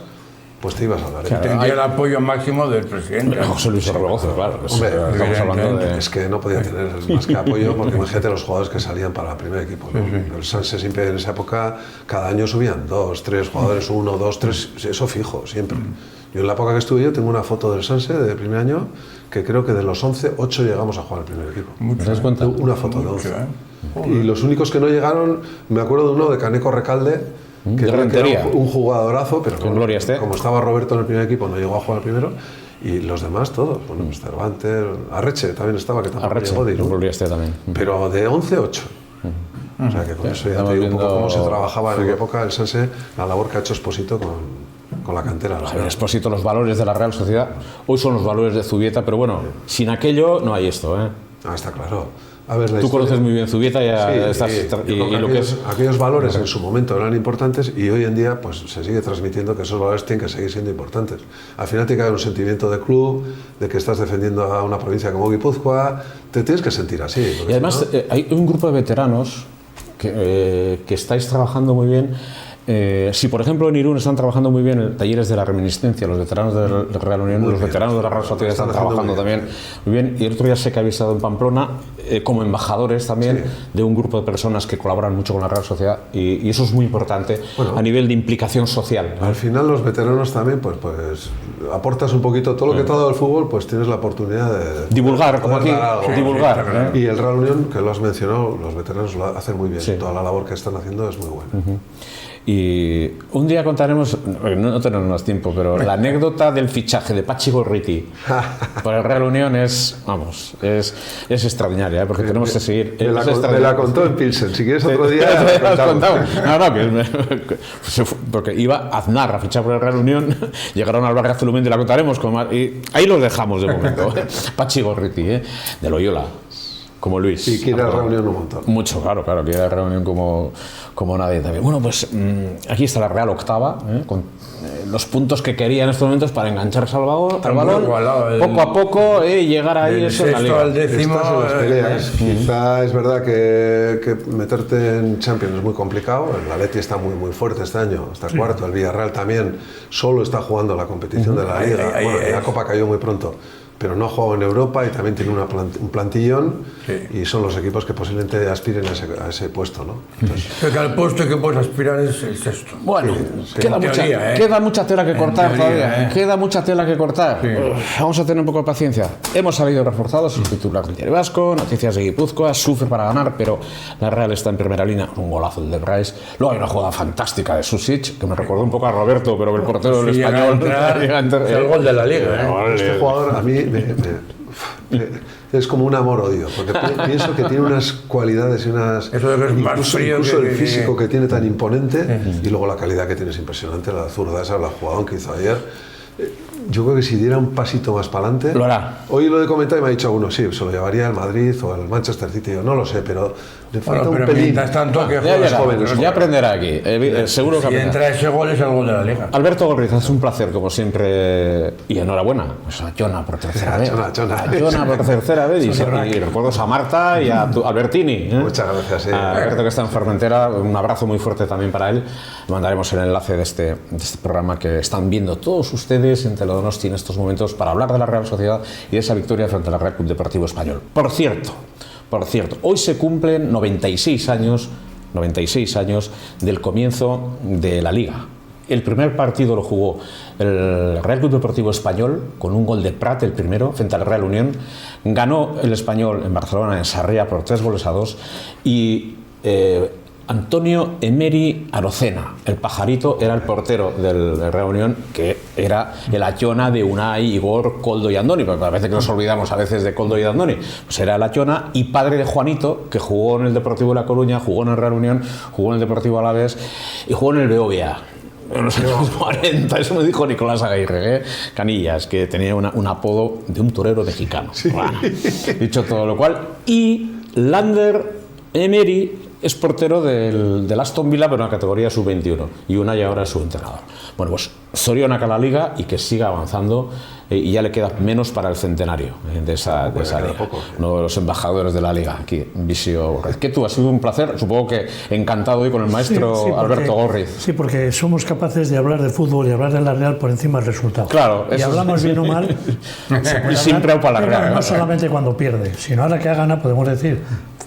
pues te ibas a hablar. Tendría el apoyo máximo del presidente. José Luis Orbegozo, claro. Hombre, estamos hablando de... Es que no podía tener más que apoyo, porque imagínate los jugadores que salían para el primer equipo, ¿no? El Sanse siempre en esa época, cada año subían 2, 3 jugadores, 1, 2, 3, eso fijo, siempre. Yo en la época que estuve yo tengo una foto del Sanse del primer año, que creo que de los 11, 8 llegamos a jugar al primer equipo. ¿Te das cuenta? Una foto de 11. Y los únicos que no llegaron, me acuerdo de uno de Caneco Recalde, que era un jugadorazo, pero como estaba Roberto en el primer equipo no llegó a jugar al primero, y los demás todos, bueno, Cervantes, Arreche también estaba, que tampoco llegó de Irún, también. pero de 11, 8. O sea que con eso ya te digo un poco cómo se trabajaba en aquella época el Sanse, la labor que ha hecho Espósito con la cantera. Javier Espósito, los valores de la Real Sociedad, hoy son los valores de Zubieta, pero bueno, sin aquello no hay esto, ¿eh? Está claro. A ver, tú conoces muy bien Zubieta, aquellos valores en su momento eran importantes y hoy en día pues se sigue transmitiendo que esos valores tienen que seguir siendo importantes. Al final tiene que haber un sentimiento de club, de que estás defendiendo a una provincia como Guipúzcoa, te tienes que sentir así. Y además hay un grupo de veteranos que estáis trabajando muy bien. Si por ejemplo en Irún están trabajando muy bien en talleres de la reminiscencia, los veteranos del Real Unión, los veteranos de la Real Sociedad están trabajando también muy bien, y el otro día sé que habéis estado en Pamplona como embajadores también de un grupo de personas que colaboran mucho con la Real Sociedad, y eso es muy importante a nivel de implicación social, ¿no? Al final los veteranos también pues aportas un poquito todo lo que te ha dado el fútbol, pues tienes la oportunidad de divulgar, como aquí, divulgar. Y el Real Unión, que lo has mencionado, los veteranos lo hacen muy bien, toda la labor que están haciendo es muy buena. Y un día contaremos, no tenemos más tiempo, pero la anécdota del fichaje de Pachi Gorriti por el Real Unión es, vamos, es extraordinaria, porque tenemos que seguir. Me la contó en Pilsen, si quieres otro día. Porque iba Aznar a fichar por el Real Unión, llegaron al barrio Azulumén y la contaremos, y ahí lo dejamos de momento. Pachi Gorriti, de Loyola. Como Luis. Y quiere la reunión un montón. Mucho, claro, quiere la reunión como nadie también. Bueno, pues aquí está la Real octava, con los puntos que quería en estos momentos para engancharse al balón, poco a poco, llegar ahí eso en la Liga. Al décimo, estás en las peleas. Quizá es verdad que meterte en Champions es muy complicado. El Atleti está muy fuerte este año, está cuarto. El Villarreal también solo está jugando la competición de la Liga. La Copa cayó muy pronto, pero no ha jugado en Europa y también tiene un plantillón, y son los equipos que posiblemente aspiren a ese puesto, ¿no? Entonces, porque al puesto que puedes aspirar es el sexto. Bueno, queda mucha tela que cortar todavía. Queda mucha tela que cortar. Vamos a tener un poco de paciencia. Hemos salido reforzados, el titular del Diario Vasco, noticias de Guipúzcoa, sufre para ganar, pero la Real está en primera línea. Un golazo el de Bryce. Luego hay una jugada fantástica de Susic, que me recordó un poco a Roberto, pero el portero del Español. Es el gol de la Liga. Este jugador a mí es como un amor-odio, porque pienso que tiene unas cualidades y unas... Eso de que es más frío incluso el físico que tiene tan imponente, y luego la calidad que tiene es impresionante. La zurda esa, la jugadón que hizo ayer. Yo creo que si diera un pasito más para adelante... Lo hará. Hoy lo he comentado y me ha dicho uno, sí, se lo llevaría al Madrid o al Manchester City. Yo no lo sé, pero le falta un pelín. Mientras tanto, que ya aprenderá aquí. Seguro que si entra ese gol es el gol de la Liga. Alberto Gorriz, es un placer, como siempre. Y enhorabuena. Pues a Jona por tercera vez. A Jona por tercera vez. Y recuerdos a Marta y a Albertini. Muchas gracias. A Alberto, que está en Formentera. Un abrazo muy fuerte también para él. Le mandaremos el enlace de este programa que están viendo todos ustedes en Teledonosti en estos momentos para hablar de la Real Sociedad y de esa victoria frente al Real Club Deportivo Español. Por cierto, hoy se cumplen 96 años del comienzo de la Liga. El primer partido lo jugó el Real Club Deportivo Español con un gol de Prat, el primero, frente al Real Unión. Ganó el Español en Barcelona, en Sarriá, por 3-2, y Antonio Emery Arocena, el pajarito, era el portero del Real Unión, que era el Achona de Unai, Igor, Koldo y Andoni, porque a veces nos olvidamos de Koldo y Andoni. Pues era el Achona, y padre de Juanito, que jugó en el Deportivo de La Coruña, jugó en el Real Unión, jugó en el Deportivo Alavés y jugó en el Beovia. En los años 40, eso me dijo Nicolás Aguirre, Canillas, que tenía un apodo de un torero mexicano. Sí. Bueno, dicho todo lo cual, y Lander Emery es portero del Aston Villa, pero en la categoría sub-21, y Unai ahora es su entrenador. Bueno, pues zorionak a la Liga y que siga avanzando, y ya le queda menos para el centenario de esa Liga. Uno de los embajadores de la Liga aquí, Visio Gorriz. Que tú, ha sido un placer, supongo que encantado hoy con el maestro Alberto Gorriz. Sí, porque somos capaces de hablar de fútbol y hablar de la Real por encima del resultado. Claro. Y hablamos bien o mal, y siempre para la Real. No solamente cuando pierde, sino ahora que ha ganado podemos decir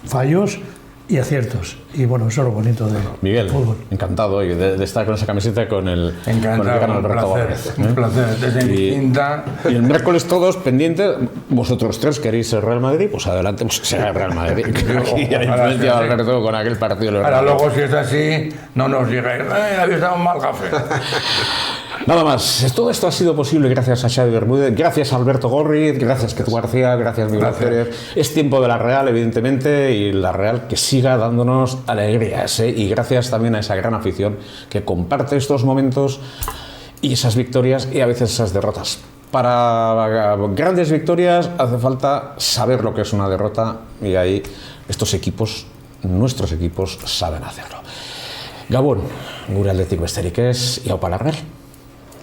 fallos y aciertos. Y bueno, eso es lo bonito de Miguel, fútbol. Encantado hoy de estar con esa camiseta con el Alberto Gorriz. Un placer, desde mi quinta. Y el miércoles todos pendientes, vosotros tres queréis el Real Madrid, pues adelante, pues será el Real Madrid. Aquí ha influenciado Alberto con aquel partido. Ahora luego, si es así, no nos digáis, habéis dado un mal café. Nada más, todo esto ha sido posible gracias a Xavi Bermúdez, gracias a Alberto Gorriz, gracias Ketu García, gracias Miguel Pérez. Es tiempo de la Real, evidentemente, y la Real que siga dándonos alegrías, y gracias también a esa gran afición que comparte estos momentos y esas victorias y a veces esas derrotas. Para grandes victorias hace falta saber lo que es una derrota, y ahí estos equipos, nuestros equipos, saben hacerlo. Gabón, gure aldetik besterik ez, y aupa la Real.